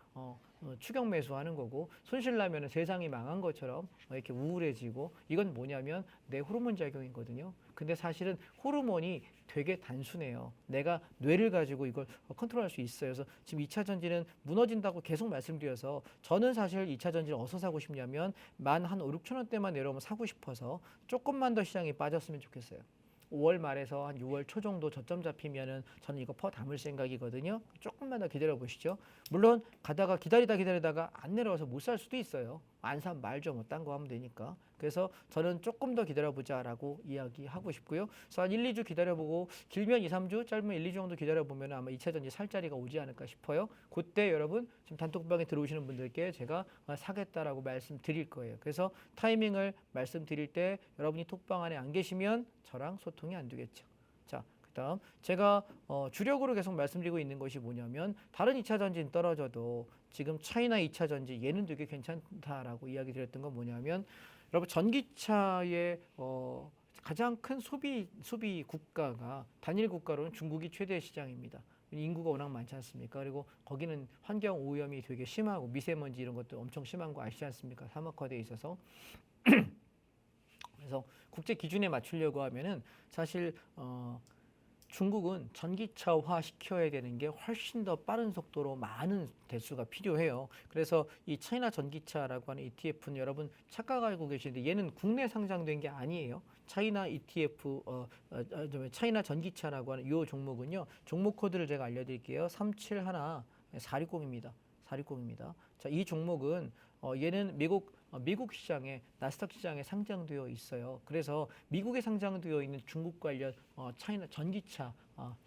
Speaker 2: 추격 매수하는 거고 손실 나면 세상이 망한 것처럼 이렇게 우울해지고 이건 뭐냐면 내 호르몬 작용이거든요. 근데 사실은 호르몬이 되게 단순해요. 내가 뇌를 가지고 이걸 컨트롤할 수 있어요. 그래서 지금 2차 전지는 무너진다고 계속 말씀드려서 저는 사실 2차 전지를 어디서 사고 싶냐면 한 5, 6천 원대만 내려오면 사고 싶어서 조금만 더 시장이 빠졌으면 좋겠어요. 5월 말에서 한 6월 초 정도 저점 잡히면은 저는 이거 퍼 담을 생각이거든요. 조금만 더 기다려 보시죠. 물론 가다가 기다리다가 안 내려와서 못 살 수도 있어요. 안 사면 말죠. 뭐 딴 거 하면 되니까. 그래서 저는 조금 더 기다려보자라고 이야기하고 싶고요. 그래서 한 1, 2주 기다려보고 길면 2, 3주, 짧으면 1, 2주 정도 기다려보면 아마 2차 전지 살 자리가 오지 않을까 싶어요. 그때 여러분 지금 단톡방에 들어오시는 분들께 제가 사겠다라고 말씀드릴 거예요. 그래서 타이밍을 말씀드릴 때 여러분이 톡방 안에 안 계시면 저랑 소통이 안 되겠죠. 자, 그다음 제가 주력으로 계속 말씀드리고 있는 것이 뭐냐면 다른 2차 전지는 떨어져도 지금 차이나 2차 전지 얘는 되게 괜찮다라고 이야기 드렸던 건 뭐냐면 여러분 전기차의 가장 큰 소비 국가가 단일 국가로는 중국이 최대 시장입니다. 인구가 워낙 많지 않습니까? 그리고 거기는 환경 오염이 되게 심하고 미세먼지 이런 것도 엄청 심한 거 아시지 않습니까? 사막화돼 있어서. 그래서 국제 기준에 맞추려고 하면은 사실 중국은 전기차화 시켜야 되는 게 훨씬 더 빠른 속도로 많은 대수가 필요해요. 그래서 이 차이나 전기차라고 하는 ETF는 여러분 착각하고 계시는데 얘는 국내 상장된 게 아니에요. 차이나 ETF, 차이나 전기차라고 하는 이 종목은요. 종목 코드를 제가 알려드릴게요. 371460입니다. 460입니다. 자, 이 종목은 얘는 미국 시장에 나스닥 시장에 상장되어 있어요. 그래서 미국에 상장되어 있는 중국 관련 차이나 전기차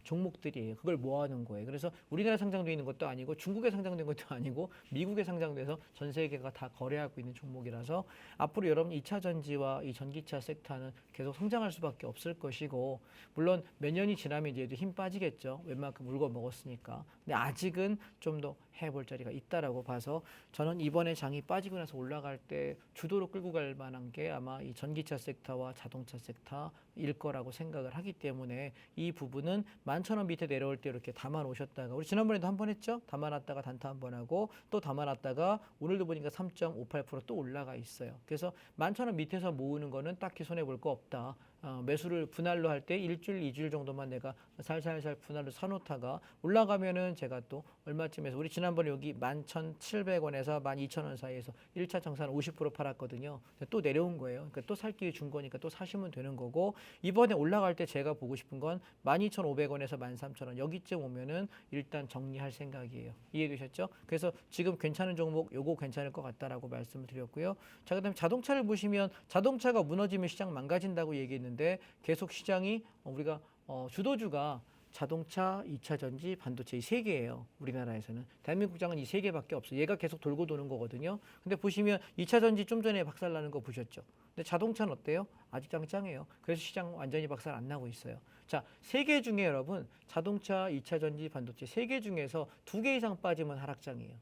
Speaker 2: 종목들이에요. 그걸 모아놓은 거예요. 그래서 우리나라 상장되어 있는 것도 아니고 중국에 상장된 것도 아니고 미국에 상장돼서 전 세계가 다 거래하고 있는 종목이라서 앞으로 여러분 2차 전지와 이 전기차 섹터는 계속 성장할 수밖에 없을 것이고 물론 몇 년이 지나면 이제 힘 빠지겠죠. 웬만큼 울고 먹었으니까. 근데 아직은 좀 더 해볼 자리가 있다라고 봐서 저는 이번에 장이 빠지고 나서 올라갈 때 주도로 끌고 갈 만한 게 아마 이 전기차 섹터와 자동차 섹터일 거라고 생각을 하기 때문에 이 부분은 11,000원 밑에 내려올 때 이렇게 담아 놓으셨다가 우리 지난번에도 한 번 했죠. 담아 놨다가 단타 한 번 하고 또 담아 놨다가 오늘도 보니까 3.58% 또 올라가 있어요. 그래서 11,000원 밑에서 모으는 거는 딱히 손해 볼 거 없다. 매수를 분할로 할 때 일주일, 2주일 정도만 내가 살살살 분할로 사놓다가 올라가면은 제가 또 얼마쯤에서 우리 지난번에 여기 11,700원에서 12,000원 사이에서 1차 정산 50% 팔았거든요. 또 내려온 거예요. 그러니까 또 살 기회 준 거니까 또 사시면 되는 거고 이번에 올라갈 때 제가 보고 싶은 건 12,500원에서 13,000원 여기쯤 오면은 일단 정리할 생각이에요. 이해되셨죠? 그래서 지금 괜찮은 종목 요거 괜찮을 것 같다라고 말씀을 드렸고요. 자, 그다음에 자동차를 보시면 자동차가 무너지면 시장 망가진다고 얘기했는데 있는데 계속 시장이 우리가 주도주가 자동차, 2차 전지, 반도체 이 세 개예요. 우리나라에서는. 대한민국 장은 이 세 개밖에 없어요. 얘가 계속 돌고 도는 거거든요. 근데 보시면 2차 전지 좀 전에 박살 나는 거 보셨죠? 근데 자동차는 어때요? 아직 짱짱해요. 그래서 시장 완전히 박살 안 나고 있어요. 자, 세 개 중에 여러분 자동차, 2차 전지, 반도체 세 개 중에서 2개 이상 빠지면 하락장이에요.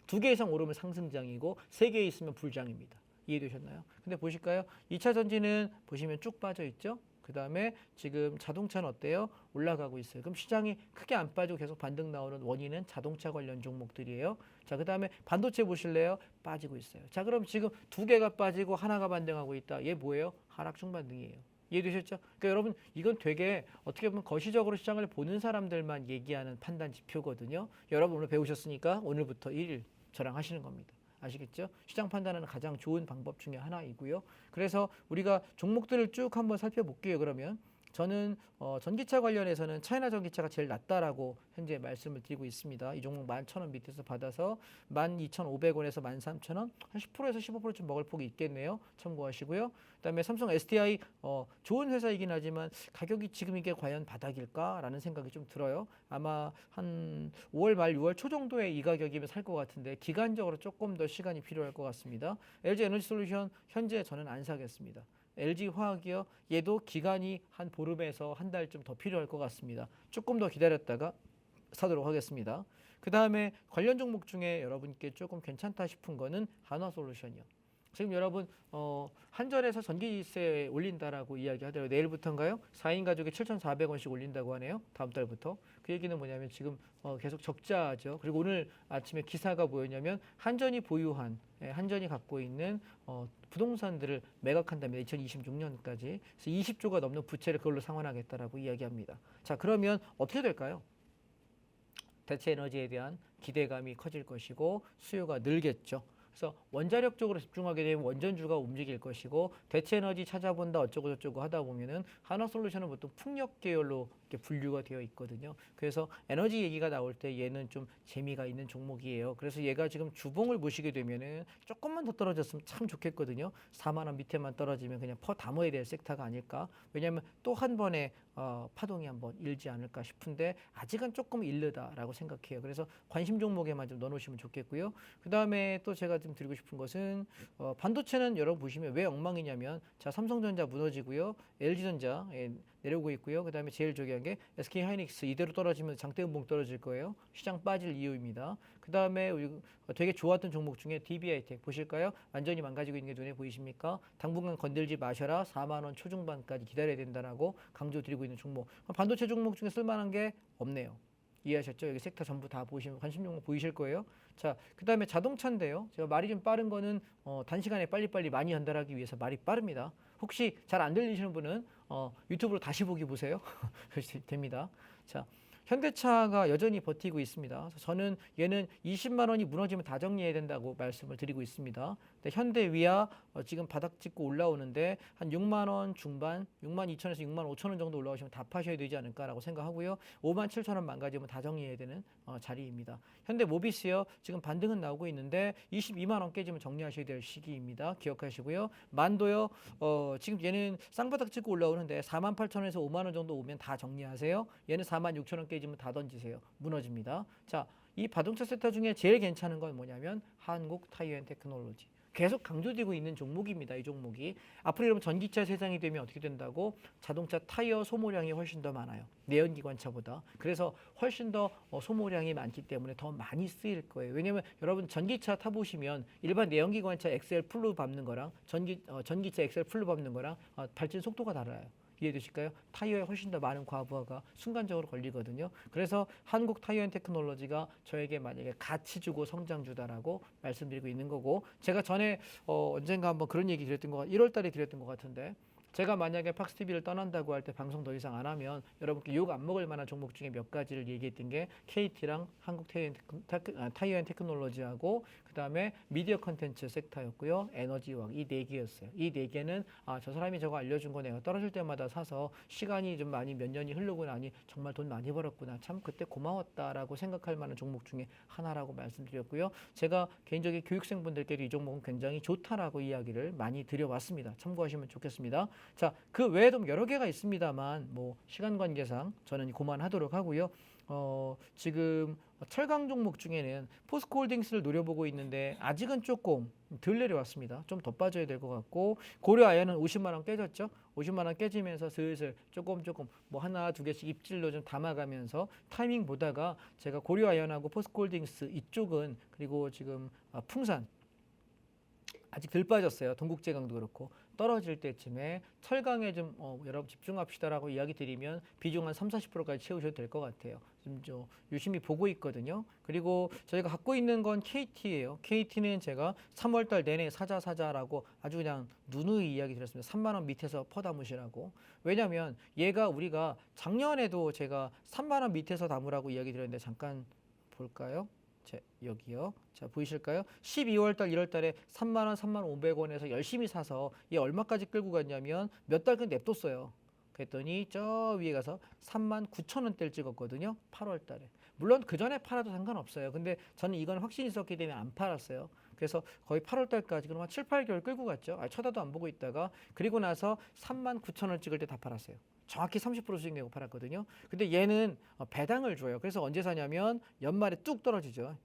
Speaker 2: 2개 이상 오르면 상승장이고 3개 있으면 불장입니다. 이해되셨나요? 근데 보실까요? 2차 전지는 보시면 쭉 빠져 있죠? 그 다음에 지금 자동차는 어때요? 올라가고 있어요. 그럼 시장이 크게 안 빠지고 계속 반등 나오는 원인은 자동차 관련 종목들이에요. 자, 그 다음에 반도체 보실래요? 빠지고 있어요. 자, 그럼 지금 2개가 빠지고 하나가 반등하고 있다. 얘 뭐예요? 하락 중반등이에요. 이해되셨죠? 그러니까 여러분 이건 되게 어떻게 보면 거시적으로 시장을 보는 사람들만 얘기하는 판단 지표거든요. 여러분 오늘 배우셨으니까 오늘부터 1일 저랑 하시는 겁니다. 아시겠죠? 시장 판단하는 가장 좋은 방법 중에 하나이고요. 그래서 우리가 종목들을 쭉 한번 살펴볼게요. 그러면 저는 전기차 관련해서는 차이나 전기차가 제일 낫다라고 현재 말씀을 드리고 있습니다. 이 종목 11,000원 밑에서 받아서 12,500원에서 13,000원 한 10%에서 15%쯤 먹을 폭이 있겠네요. 참고하시고요. 그다음에 삼성 SDI 좋은 회사이긴 하지만 가격이 지금 이게 과연 바닥일까라는 생각이 좀 들어요. 아마 한 5월 말 6월 초 정도에 이 가격이면 살 것 같은데 기간적으로 조금 더 시간이 필요할 것 같습니다. LG 에너지솔루션 현재 저는 안 사겠습니다. LG화학이요. 얘도 기간이 한 보름에서 한 달쯤 더 필요할 것 같습니다. 조금 더 기다렸다가 사도록 하겠습니다. 그 다음에 관련 종목 중에 여러분께 조금 괜찮다 싶은 거는 한화솔루션이요. 지금 여러분 한전에서 전기세 올린다라고 이야기하더라고요. 내일부터인가요? 4인 가족에 7,400원씩 올린다고 하네요. 다음 달부터. 그 얘기는 뭐냐면 지금 계속 적자죠. 그리고 오늘 아침에 기사가 뭐였냐면 한전이 보유한 한전이 갖고 있는 부동산들을 매각한답니다. 2026년까지. 그래서 20조가 넘는 부채를 그걸로 상환하겠다라고 이야기합니다. 자, 그러면 어떻게 될까요? 대체 에너지에 대한 기대감이 커질 것이고 수요가 늘겠죠. 그래서 원자력 쪽으로 집중하게 되면 원전주가 움직일 것이고 대체 에너지 찾아본다 어쩌고 저쩌고 하다 보면은 한화솔루션은 보통 풍력 계열로 이렇게 분류가 되어 있거든요. 그래서 에너지 얘기가 나올 때 얘는 좀 재미가 있는 종목이에요. 그래서 얘가 지금 주봉을 보시게 되면은 조금만 더 떨어졌으면 참 좋겠거든요. 4만 원 밑에만 떨어지면 그냥 퍼 담아야 될 섹터가 아닐까. 왜냐하면 또 한 번에 파동이 한번 일지 않을까 싶은데 아직은 조금 이르다라고 생각해요. 그래서 관심 종목에만 좀 넣어놓으시면 좋겠고요. 그 다음에 또 제가 좀 드리고 싶은 것은 반도체는 여러분 보시면 왜 엉망이냐면 자 삼성전자 무너지고요, LG전자 내려오고 있고요. 그 다음에 제일 중요한 게 SK하이닉스 이대로 떨어지면 장대음봉 떨어질 거예요. 시장 빠질 이유입니다. 그 다음에 되게 좋았던 종목 중에 DB하이텍 보실까요? 완전히 망가지고 있는 게 눈에 보이십니까? 당분간 건들지 마셔라. 4만 원 초중반까지 기다려야 된다라고 강조드리고 있는 종목. 반도체 종목 중에 쓸만한 게 없네요. 이해하셨죠? 여기 섹터 전부 다 보시면 관심 종목 보이실 거예요. 자, 그 다음에 자동차인데요. 제가 말이 좀 빠른 거는 단시간에 빨리빨리 많이 전달하기 위해서 말이 빠릅니다. 혹시 잘 안 들리시는 분은 유튜브로 다시 보기 보세요. 됩니다. 자, 현대차가 여전히 버티고 있습니다. 그래서 저는 얘는 20만 원이 무너지면 다 정리해야 된다고 말씀을 드리고 있습니다. 근데 현대위아 지금 바닥 찍고 올라오는데 한 6만 원 중반, 6만 2천에서 6만 5천 원 정도 올라오시면 다 파셔야 되지 않을까라고 생각하고요. 5만 7천 원 망가지면 다 정리해야 되는 자리입니다. 현대모비스요. 지금 반등은 나오고 있는데 22만 원 깨지면 정리하셔야 될 시기입니다. 기억하시고요. 만도요. 지금 얘는 쌍바닥 찍고 올라오는데 4만 8천 원에서 5만 원 정도 오면 다 정리하세요. 얘는 4만 6천 원 깨지면 다 던지세요. 무너집니다. 자, 이 자동차 섹터 중에 제일 괜찮은 건 뭐냐면 한국 타이어앤테크놀로지. 계속 강조되고 있는 종목입니다. 이 종목이. 앞으로 여러분 전기차 세상이 되면 어떻게 된다고? 자동차 타이어 소모량이 훨씬 더 많아요. 내연기관차보다. 그래서 훨씬 더 소모량이 많기 때문에 더 많이 쓰일 거예요. 왜냐하면 여러분 전기차 타보시면 일반 내연기관차 엑셀 풀로 밟는 거랑 전기차 엑셀 풀로 밟는 거랑 발진 속도가 달라요. 이해되실까요? 타이어에 훨씬 더 많은 과부하가 순간적으로 걸리거든요. 그래서 한국 타이어앤테크놀로지가 저에게 만약에 가치 주고 성장 주다라고 말씀드리고 있는 거고, 제가 전에 언젠가 한번 그런 얘기 드렸던 거 1월 달에 드렸던 것 같은데, 제가 만약에 팍스TV를 떠난다고 할 때 방송 더 이상 안 하면 여러분께 욕 안 먹을 만한 종목 중에 몇 가지를 얘기했던 게 KT랑 한국 타이어앤테크놀로지하고 그다음에 미디어 컨텐츠 섹터였고요. 에너지화학 이 네 개였어요. 이 네 개는 저 사람이 저거 알려준 거 내가 떨어질 때마다 사서 시간이 좀 많이 몇 년이 흐르고 나니 정말 돈 많이 벌었구나. 참 그때 고마웠다라고 생각할 만한 종목 중에 하나라고 말씀드렸고요. 제가 개인적인 교육생분들께도 이 종목은 굉장히 좋다라고 이야기를 많이 드려왔습니다. 참고하시면 좋겠습니다. 자, 그 외에도 여러 개가 있습니다만 뭐 시간 관계상 저는 그만하도록 하고요. 지금 철강 종목 중에는 포스코홀딩스를 노려보고 있는데 아직은 조금 덜 내려왔습니다. 좀 더 빠져야 될 것 같고 고려아연은 50만 원 깨졌죠. 50만 원 깨지면서 슬슬 조금 뭐 하나 두 개씩 입질로 좀 담아가면서 타이밍 보다가 제가 고려아연하고 포스코홀딩스 이쪽은 그리고 지금 풍산 아직 덜 빠졌어요. 동국제강도 그렇고 떨어질 때쯤에 철강에 좀 여러분 집중합시다라고 이야기 드리면 비중 한 30-40%까지 채우셔도 될 것 같아요. 지금 유심히 보고 있거든요. 그리고 저희가 갖고 있는 건 KT예요. KT는 제가 3월달 내내 사자라고 아주 그냥 누누이 이야기 드렸습니다. 3만 원 밑에서 퍼 담으시라고. 왜냐하면 얘가 우리가 작년에도 제가 3만 원 밑에서 담으라고 이야기 드렸는데 잠깐 볼까요? 여기요. 자, 보이실까요? 12월 달, 1월 달에 3만 원, 3만 500원에서 열심히 사서 얘 얼마까지 끌고 갔냐면 몇 달 그냥 냅뒀어요. 그랬더니 저 위에 가서 3만 9천 원대를 찍었거든요. 8월 달에. 물론 그 전에 팔아도 상관없어요. 근데 저는 이건 확신이 있었기 때문에 안 팔았어요. 그래서 거의 8월 달까지 그럼 한 7, 8개월 끌고 갔죠. 쳐다도 안 보고 있다가 그리고 나서 3만 9천 원 찍을 때 다 팔았어요. 정확히 30% 수익 내고 팔았거든요. 근데 얘는 배당을 줘요. 그래서 언제 사냐면 연말에 뚝 떨어지죠.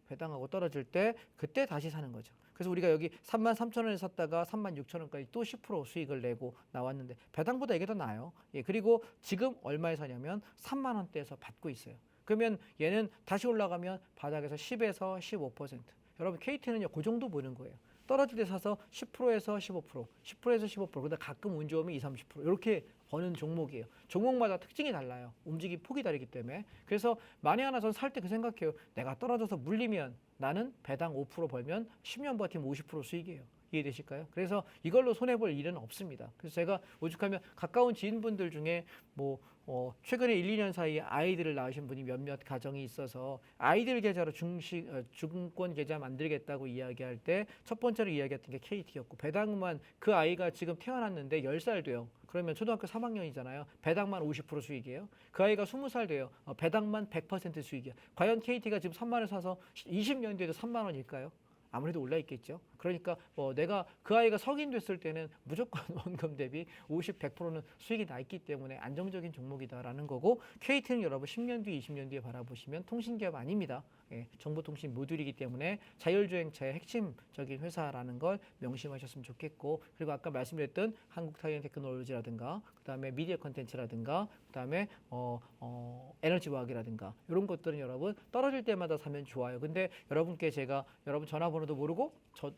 Speaker 2: 배당하고 떨어질 때 그때 다시 사는 거죠. 그래서 우리가 여기 3만 3천 원에 샀다가 3만 6천 원까지 또 10% 수익을 내고 나왔는데 배당보다 이게 더 나아요. 그리고 지금 얼마에 사냐면 3만 원대에서 받고 있어요. 그러면 얘는 다시 올라가면 바닥에서 10에서 15%. 여러분 KT는요 그 정도 보는 거예요. 떨어질 때 사서 10%에서 15%, 10%에서 15%, 그러다 가끔 운 좋으면 20, 30% 이렇게 버는 종목이에요. 종목마다 특징이 달라요. 움직임 폭이 다르기 때문에. 그래서 만에 하나 전 살 때 그 생각해요. 내가 떨어져서 물리면 나는 배당 5% 벌면 10년 버티면 50% 수익이에요. 이해되실까요? 그래서 이걸로 손해볼 일은 없습니다. 그래서 제가 오죽하면 가까운 지인분들 중에 최근에 1, 2년 사이에 아이들을 낳으신 분이 몇몇 가정이 있어서 아이들 계좌로 증권 계좌 만들겠다고 이야기할 때 첫 번째로 이야기했던 게 KT였고 배당만 그 아이가 지금 태어났는데 10살 돼요. 그러면 초등학교 3학년이잖아요. 배당만 50% 수익이에요. 그 아이가 20살 돼요. 배당만 100% 수익이야. 과연 KT가 지금 3만 원 사서 20년 뒤에도 3만 원일까요? 아무래도 올라 있겠죠. 그러니까 내가 그 아이가 성인 됐을 때는 무조건 원금 대비 50, 100%는 수익이 나 있기 때문에 안정적인 종목이다라는 거고 KT는 여러분 10년 뒤, 20년 뒤에 바라보시면 통신기업 아닙니다. 정보통신 모듈이기 때문에 자율주행차의 핵심적인 회사라는 걸 명심하셨으면 좋겠고 그리고 아까 말씀드렸던 한국타이어테크놀로지라든가 그다음에 미디어 컨텐츠라든가 그다음에 에너지화학이라든가 이런 것들은 여러분 떨어질 때마다 사면 좋아요. 근데 여러분께 제가 여러분 전화번호도 모르고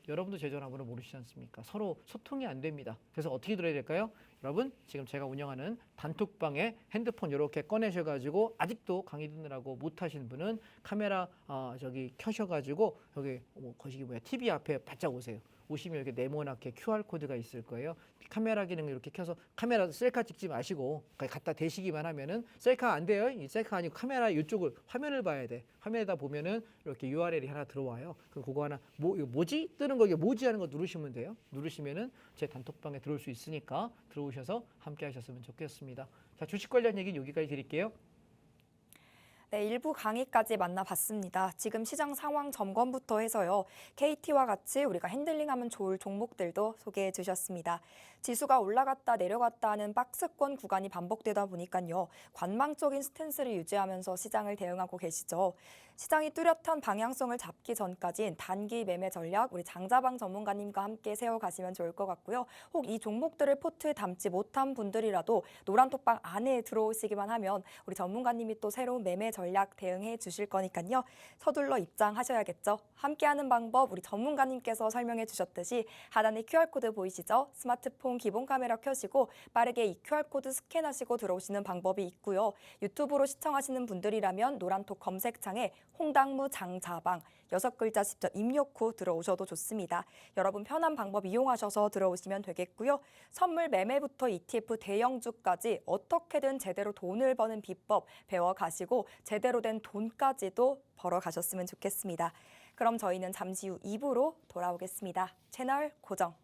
Speaker 2: 여러분도 제 전화번호 모르시지 않습니까? 서로 소통이 안 됩니다. 그래서 어떻게 들어야 될까요? 여러분 지금 제가 운영하는 단톡방에 핸드폰 이렇게 꺼내셔가지고 아직도 강의 듣느라고 못하신 분은 카메라 켜셔가지고 여기 거시기 TV 앞에 바짝 오세요. 오시면 이렇게 네모나게 QR코드가 있을 거예요. 카메라 기능을 이렇게 켜서 카메라 셀카 찍지 마시고 갖다 대시기만 하면은 셀카 안 돼요. 이 셀카 아니고 카메라 이쪽을 화면을 봐야 돼. 화면에다 보면은 이렇게 URL이 하나 들어와요. 그럼 그거 하나 이거 뭐지? 뜨는 거 이게 뭐지 하는 거 누르시면 돼요. 누르시면은 제 단톡방에 들어올 수 있으니까 들어오셔서 함께 하셨으면 좋겠습니다. 자, 주식 관련 얘기는 여기까지 드릴게요.
Speaker 1: 네, 일부 강의까지 만나봤습니다. 지금 시장 상황 점검부터 해서요. KT와 같이 우리가 핸들링하면 좋을 종목들도 소개해 주셨습니다. 지수가 올라갔다 내려갔다 하는 박스권 구간이 반복되다 보니까요. 관망적인 스탠스를 유지하면서 시장을 대응하고 계시죠. 시장이 뚜렷한 방향성을 잡기 전까진 단기 매매 전략 우리 장자방 전문가님과 함께 세워가시면 좋을 것 같고요. 혹 이 종목들을 포트에 담지 못한 분들이라도 노란톡방 안에 들어오시기만 하면 우리 전문가님이 또 새로운 매매 전략 대응해 주실 거니까요. 서둘러 입장하셔야겠죠. 함께하는 방법 우리 전문가님께서 설명해 주셨듯이 하단에 QR코드 보이시죠? 스마트폰 기본 카메라 켜시고 빠르게 이 QR코드 스캔하시고 들어오시는 방법이 있고요. 유튜브로 시청하시는 분들이라면 노란톡 검색창에 홍당무 장자방 6글자 직접 입력 후 들어오셔도 좋습니다. 여러분 편한 방법 이용하셔서 들어오시면 되겠고요. 선물 매매부터 ETF 대형주까지 어떻게든 제대로 돈을 버는 비법 배워가시고 제대로 된 돈까지도 벌어가셨으면 좋겠습니다. 그럼 저희는 잠시 후 2부로 돌아오겠습니다. 채널 고정.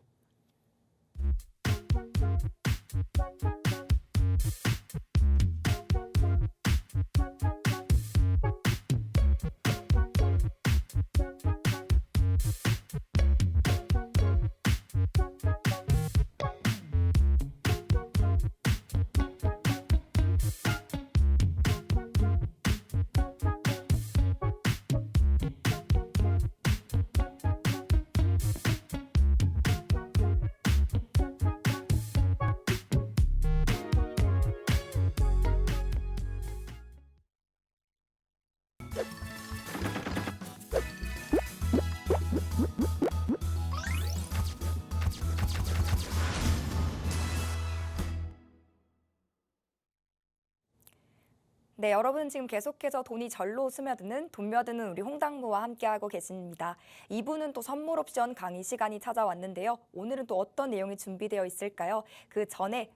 Speaker 1: 네, 여러분 지금 계속해서 돈이 절로 스며드는 돈 며드는 우리 홍당무와 함께하고 계십니다. 2부는 또 선물 옵션 강의 시간이 찾아왔는데요. 오늘은 또 어떤 내용이 준비되어 있을까요? 그 전에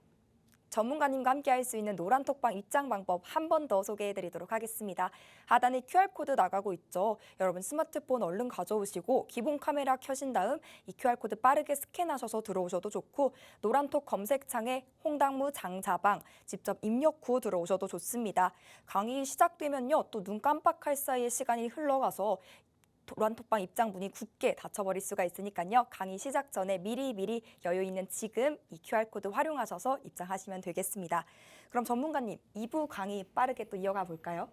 Speaker 1: 전문가님과 함께할 수 있는 노란톡방 입장 방법 한 번 더 소개해드리도록 하겠습니다. 하단에 QR코드 나가고 있죠. 여러분 스마트폰 얼른 가져오시고 기본 카메라 켜신 다음 이 QR코드 빠르게 스캔하셔서 들어오셔도 좋고 노란톡 검색창에 홍당무 장자방 직접 입력 후 들어오셔도 좋습니다. 강의 시작되면요. 또 눈 깜빡할 사이에 시간이 흘러가서 노란톡방 입장 문이 굳게 닫혀버릴 수가 있으니까요. 강의 시작 전에 미리 여유 있는 지금 이 QR코드 활용하셔서 입장하시면 되겠습니다. 그럼 전문가님, 2부 강의 빠르게 또 이어가 볼까요?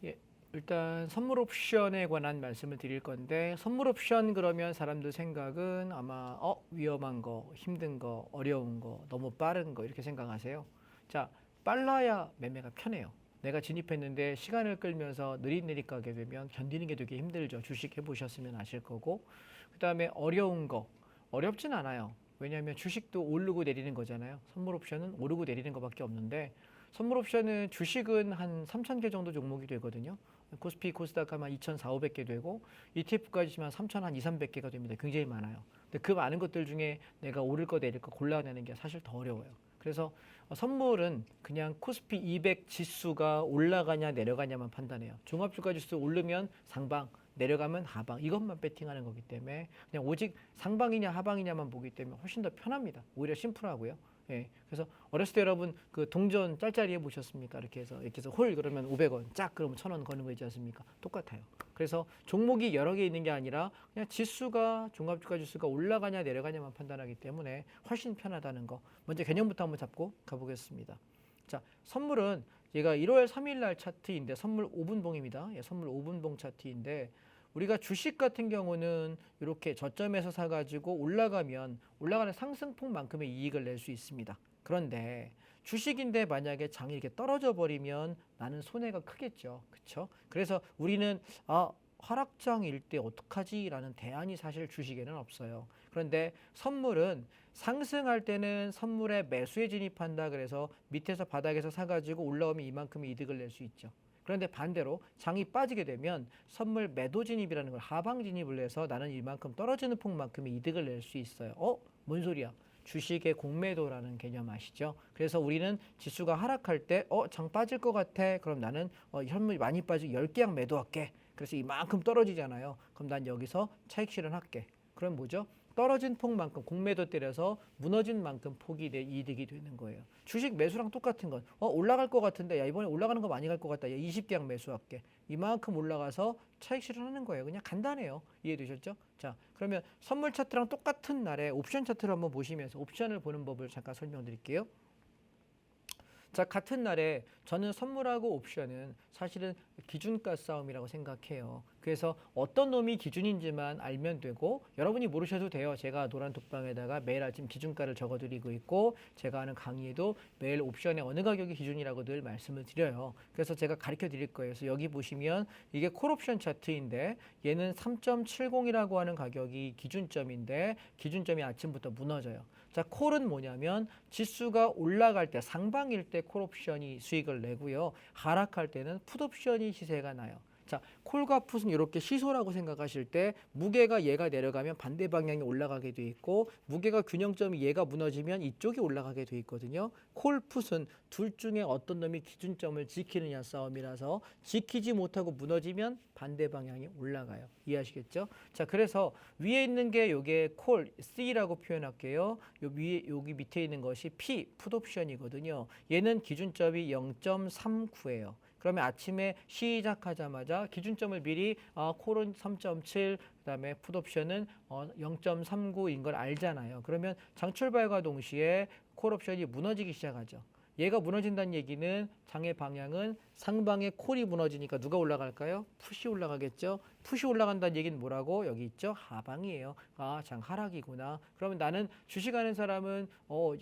Speaker 2: 예, 일단 선물 옵션에 관한 말씀을 드릴 건데 선물 옵션 그러면 사람들 생각은 아마 위험한 거, 힘든 거, 어려운 거, 너무 빠른 거 이렇게 생각하세요. 자, 빨라야 매매가 편해요. 내가 진입했는데 시간을 끌면서 느릿느릿 가게 되면 견디는 게 되게 힘들죠. 주식 해보셨으면 아실 거고. 그 다음에 어려운 거. 어렵진 않아요. 왜냐하면 주식도 오르고 내리는 거잖아요. 선물 옵션은 오르고 내리는 것밖에 없는데 선물 옵션은 주식은 한 3,000개 정도 종목이 되거든요. 코스피, 코스닥 하면 2,400, 500개 되고 ETF까지 치면 3,000, 한 2, 300개가 됩니다. 굉장히 많아요. 근데 그 많은 것들 중에 내가 오를 거 내릴 거 골라내는 게 사실 더 어려워요. 그래서 선물은 그냥 코스피 200 지수가 올라가냐 내려가냐만 판단해요. 종합주가 지수 오르면 상방, 내려가면 하방 이것만 배팅하는 거기 때문에 그냥 오직 상방이냐 하방이냐만 보기 때문에 훨씬 더 편합니다. 오히려 심플하고요. 예, 그래서 어렸을 때 여러분 그 동전 짤짤이 해보셨습니까? 이렇게 해서 홀 그러면 500원, 짝 그러면 1,000원 거는 거 있지 않습니까? 똑같아요. 그래서 종목이 여러 개 있는 게 아니라 그냥 지수가 종합주가 지수가 올라가냐 내려가냐만 판단하기 때문에 훨씬 편하다는 거. 먼저 개념부터 한번 잡고 가보겠습니다. 자, 선물은 얘가 1월 3일 날 차트인데 선물 5분봉입니다. 예, 선물 5분봉 차트인데 우리가 주식 같은 경우는 이렇게 저점에서 사가지고 올라가면 올라가는 상승폭만큼의 이익을 낼 수 있습니다. 그런데 주식인데 만약에 장이 이렇게 떨어져 버리면 나는 손해가 크겠죠. 그렇죠? 그래서 우리는 하락장일 때 어떡하지? 라는 대안이 사실 주식에는 없어요. 그런데 선물은 상승할 때는 선물에 매수에 진입한다 그래서 밑에서 바닥에서 사가지고 올라오면 이만큼의 이득을 낼 수 있죠. 그런데 반대로 장이 빠지게 되면 선물 매도 진입이라는 걸 하방 진입을 해서 나는 이만큼 떨어지는 폭만큼의 이득을 낼 수 있어요. 뭔 소리야? 주식의 공매도라는 개념 아시죠? 그래서 우리는 지수가 하락할 때 장 빠질 것 같아. 그럼 나는 현물이 많이 빠지고 10개약 매도할게. 그래서 이만큼 떨어지잖아요. 그럼 난 여기서 차익 실현할게. 그럼 뭐죠? 떨어진 폭만큼 공매도 때려서 무너진 만큼 폭이 내 이득이 되는 거예요. 주식 매수랑 똑같은 건 올라갈 것 같은데 야 이번에 올라가는 거 많이 갈 것 같다. 야 20개약 매수할게. 이만큼 올라가서 차익 실현하는 거예요. 그냥 간단해요. 이해되셨죠? 자, 그러면 선물 차트랑 똑같은 날에 옵션 차트를 한번 보시면서 옵션을 보는 법을 잠깐 설명드릴게요. 자, 같은 날에 저는 선물하고 옵션은 사실은 기준가 싸움이라고 생각해요. 그래서 어떤 놈이 기준인지만 알면 되고 여러분이 모르셔도 돼요. 제가 노란 독방에다가 매일 아침 기준가를 적어드리고 있고 제가 하는 강의에도 매일 옵션의 어느 가격이 기준이라고 늘 말씀을 드려요. 그래서 제가 가르쳐 드릴 거예요. 그래서 여기 보시면 이게 콜옵션 차트인데 얘는 3.70이라고 하는 가격이 기준점인데 기준점이 아침부터 무너져요. 자, 콜은 뭐냐면 지수가 올라갈 때 상방일 때 콜옵션이 수익을 내고요. 하락할 때는 풋옵션이 시세가 나요. 자, 콜과 풋은 이렇게 시소라고 생각하실 때 무게가 얘가 내려가면 반대 방향이 올라가게 돼 있고 무게가 균형점이 얘가 무너지면 이쪽이 올라가게 돼 있거든요. 콜, 풋은 둘 중에 어떤 놈이 기준점을 지키느냐 싸움이라서 지키지 못하고 무너지면 반대 방향이 올라가요. 이해하시겠죠? 자, 그래서 위에 있는 게 요게 콜, C라고 표현할게요. 요 위에 여기 밑에 있는 것이 P, 풋옵션이거든요. 얘는 기준점이 0.39예요. 그러면 아침에 시작하자마자 기준점을 미리 콜은 3.7, 그다음에 풋옵션은 0.39인 걸 알잖아요. 그러면 장출발과 동시에 콜옵션이 무너지기 시작하죠. 얘가 무너진다는 얘기는 장의 방향은 상방의 콜이 무너지니까 누가 올라갈까요? 풋이 올라가겠죠. 풋이 올라간다는 얘기는 뭐라고? 여기 있죠. 하방이에요. 아, 장 하락이구나. 그러면 나는 주식하는 사람은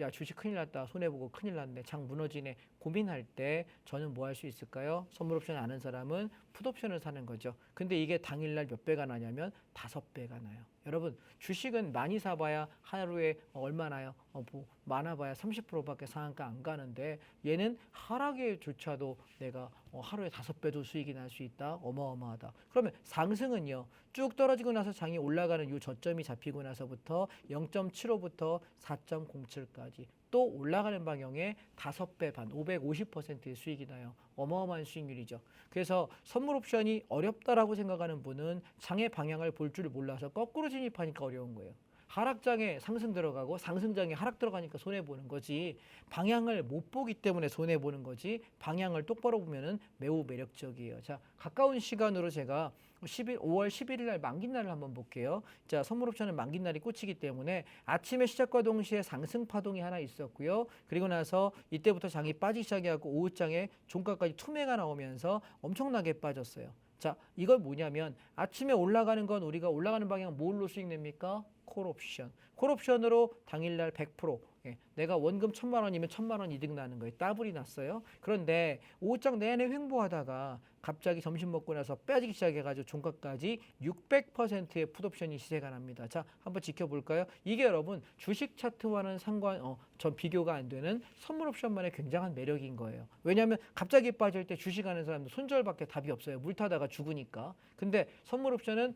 Speaker 2: 야, 주식 큰일 났다. 손해보고 큰일 났네. 장 무너지네. 고민할 때 저는 뭐 할 수 있을까요? 선물 옵션 아는 사람은 풋 옵션을 사는 거죠. 근데 이게 당일날 몇 배가 나냐면 5배가 나요. 여러분, 주식은 많이 사봐야 하루에 얼마나요? 뭐 많아봐야 30%밖에 상한가 안 가는데 얘는 하락에조차도 내가 하루에 5배도 수익이 날 수 있다. 어마어마하다. 그러면 상승은요. 쭉 떨어지고 나서 장이 올라가는 이 저점이 잡히고 나서부터 0.75부터 4.07까지 또 올라가는 방향에 5배 반, 550%의 수익이 나요. 어마어마한 수익률이죠. 그래서 선물 옵션이 어렵다라고 생각하는 분은 장의 방향을 볼 줄 몰라서 거꾸로 진입하니까 어려운 거예요. 하락장에 상승 들어가고 상승장에 하락 들어가니까 손해보는 거지 방향을 못 보기 때문에 손해보는 거지 방향을 똑바로 보면은 매우 매력적이에요. 자, 가까운 시간으로 제가 5월 11일 날 만기 날을 한번 볼게요. 자, 선물 옵션은 만기 날이 꽂히기 때문에 아침에 시작과 동시에 상승 파동이 하나 있었고요. 그리고 나서 이때부터 장이 빠지기 시작하고 오후장에 종가까지 투매가 나오면서 엄청나게 빠졌어요. 자, 이건 뭐냐면 아침에 올라가는 건 우리가 올라가는 방향 뭘로 수익 냅니까? 콜옵션. 콜옵션으로 당일날 100%. 내가 원금 1,000만 원이면 1,000만 원 이득 나는 거예요. 더블이 났어요. 그런데 오후장 내내 횡보하다가 갑자기 점심 먹고 나서 빠지기 시작해가지고 종가까지 600%의 풋옵션이 시세가 납니다. 자, 한번 지켜볼까요? 이게 여러분 주식 차트와는 전 비교가 안 되는 선물 옵션만의 굉장한 매력인 거예요. 왜냐하면 갑자기 빠질 때 주식하는 사람들 손절밖에 답이 없어요. 물 타다가 죽으니까. 근데 선물 옵션은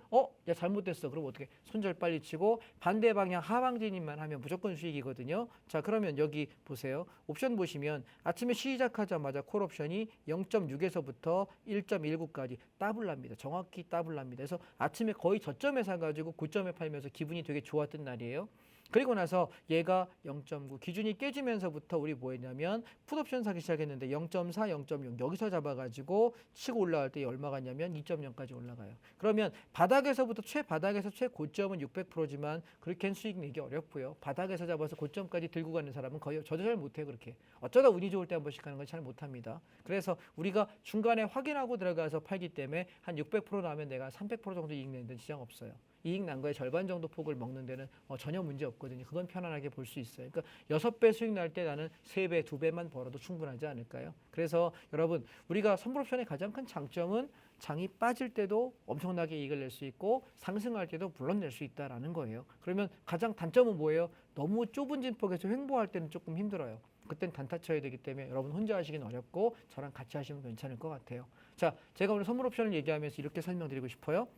Speaker 2: 야 잘못됐어. 그럼 어떻게? 손절 빨리 치고 반대 방향 하방 진입만 하면 무조건 수익이거든요. 자, 그러면 여기 보세요. 옵션 보시면 아침에 시작하자마자 콜 옵션이 0.6에서부터 1.19까지 더블납니다. 정확히 더블납니다. 그래서 아침에 거의 저점에 사가지고 고점에 팔면서 기분이 되게 좋았던 날이에요. 그리고 나서 얘가 0.9 기준이 깨지면서부터 우리 뭐 했냐면 풋옵션 사기 시작했는데 0.4, 0.6 여기서 잡아가지고 치고 올라갈 때 얼마 갔냐면 2.0까지 올라가요. 그러면 바닥에서부터 최바닥에서 최고점은 600%지만 그렇게는 수익 내기 어렵고요. 바닥에서 잡아서 고점까지 들고 가는 사람은 거의 저도 잘 못해요. 그렇게 어쩌다 운이 좋을 때 한 번씩 하는 건 잘 못합니다. 그래서 우리가 중간에 확인하고 들어가서 팔기 때문에 한 600% 나면 내가 300% 정도 이익 내는 데는 지장 없어요. 이익 난 거의 절반 정도 폭을 먹는 데는 전혀 문제 없거든요. 그건 편안하게 볼 수 있어요. 그러니까 6배 수익 날 때 나는 3배, 2배만 벌어도 충분하지 않을까요? 그래서 여러분 우리가 선물 옵션의 가장 큰 장점은 장이 빠질 때도 엄청나게 이익을 낼 수 있고 상승할 때도 물론 낼 수 있다라는 거예요. 그러면 가장 단점은 뭐예요? 너무 좁은 진폭에서 횡보할 때는 조금 힘들어요. 그땐 단타 쳐야 되기 때문에 여러분 혼자 하시긴 어렵고 저랑 같이 하시면 괜찮을 것 같아요. 자, 제가 오늘 선물 옵션을 얘기하면서 이렇게 설명드리고 싶어요.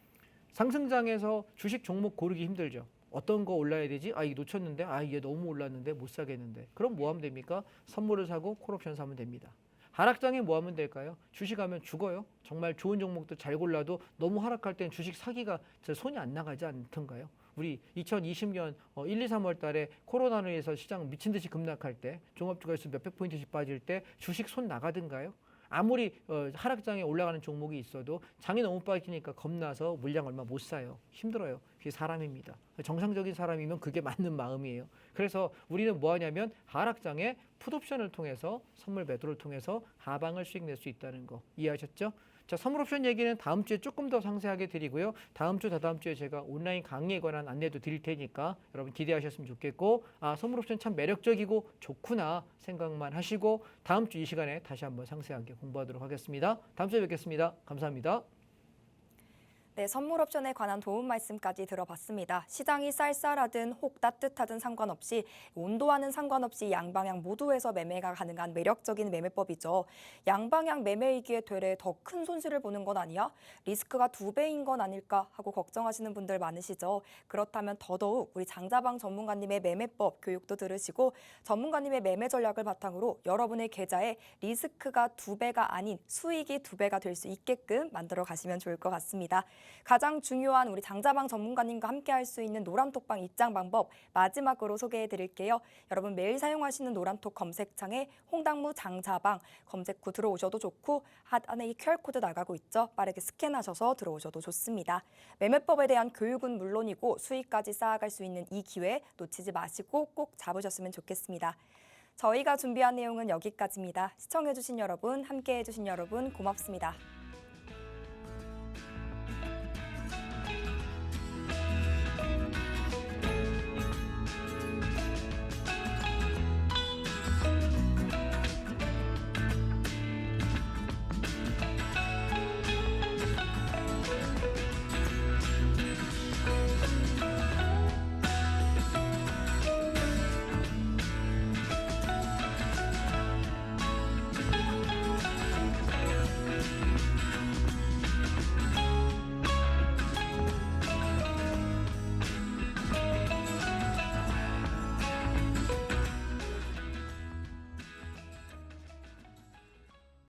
Speaker 2: 상승장에서 주식 종목 고르기 힘들죠. 어떤 거 올라야 되지? 이게 놓쳤는데, 이게 너무 올랐는데 못 사겠는데. 그럼 뭐 하면 됩니까? 선물을 사고 콜옵션 사면 됩니다. 하락장에 뭐 하면 될까요? 주식하면 죽어요. 정말 좋은 종목도 잘 골라도 너무 하락할 땐 주식 사기가 손이 안 나가지 않던가요? 우리 2020년 1, 2, 3월 달에 코로나로 인해서 시장 미친 듯이 급락할 때 종합주가에서 몇백 포인트씩 빠질 때 주식 손 나가든가요? 아무리 하락장에 올라가는 종목이 있어도 장이 너무 빠지니까 겁나서 물량 얼마 못 사요. 힘들어요. 그게 사람입니다. 정상적인 사람이면 그게 맞는 마음이에요. 그래서 우리는 뭐 하냐면 하락장에 풋옵션을 통해서 선물 매도를 통해서 하방을 수익 낼 수 있다는 거 이해하셨죠? 자, 선물 옵션 얘기는 다음 주에 조금 더 상세하게 드리고요. 다음 주, 다다음 주에 제가 온라인 강의에 관한 안내도 드릴 테니까 여러분 기대하셨으면 좋겠고 선물 옵션 참 매력적이고 좋구나 생각만 하시고 다음 주 이 시간에 다시 한번 상세하게 공부하도록 하겠습니다. 다음 주에 뵙겠습니다. 감사합니다.
Speaker 1: 네, 선물 옵션에 관한 도움 말씀까지 들어봤습니다. 시장이 쌀쌀하든 혹 따뜻하든 상관없이 온도와는 상관없이 양방향 모두에서 매매가 가능한 매력적인 매매법이죠. 양방향 매매이기에 되레 더 큰 손실을 보는 건 아니야? 리스크가 2배인 건 아닐까 하고 걱정하시는 분들 많으시죠. 그렇다면 더더욱 우리 장자방 전문가님의 매매법 교육도 들으시고 전문가님의 매매 전략을 바탕으로 여러분의 계좌에 리스크가 2배가 아닌 수익이 2배가 될 수 있게끔 만들어 가시면 좋을 것 같습니다. 가장 중요한 우리 장자방 전문가님과 함께 할 수 있는 노란톡방 입장 방법 마지막으로 소개해 드릴게요. 여러분 매일 사용하시는 노란톡 검색창에 홍당무 장자방 검색 후 들어오셔도 좋고 하단에 이 QR코드 나가고 있죠. 빠르게 스캔하셔서 들어오셔도 좋습니다. 매매법에 대한 교육은 물론이고 수익까지 쌓아갈 수 있는 이 기회 놓치지 마시고 꼭 잡으셨으면 좋겠습니다. 저희가 준비한 내용은 여기까지입니다. 시청해주신 여러분, 함께해주신 여러분 고맙습니다.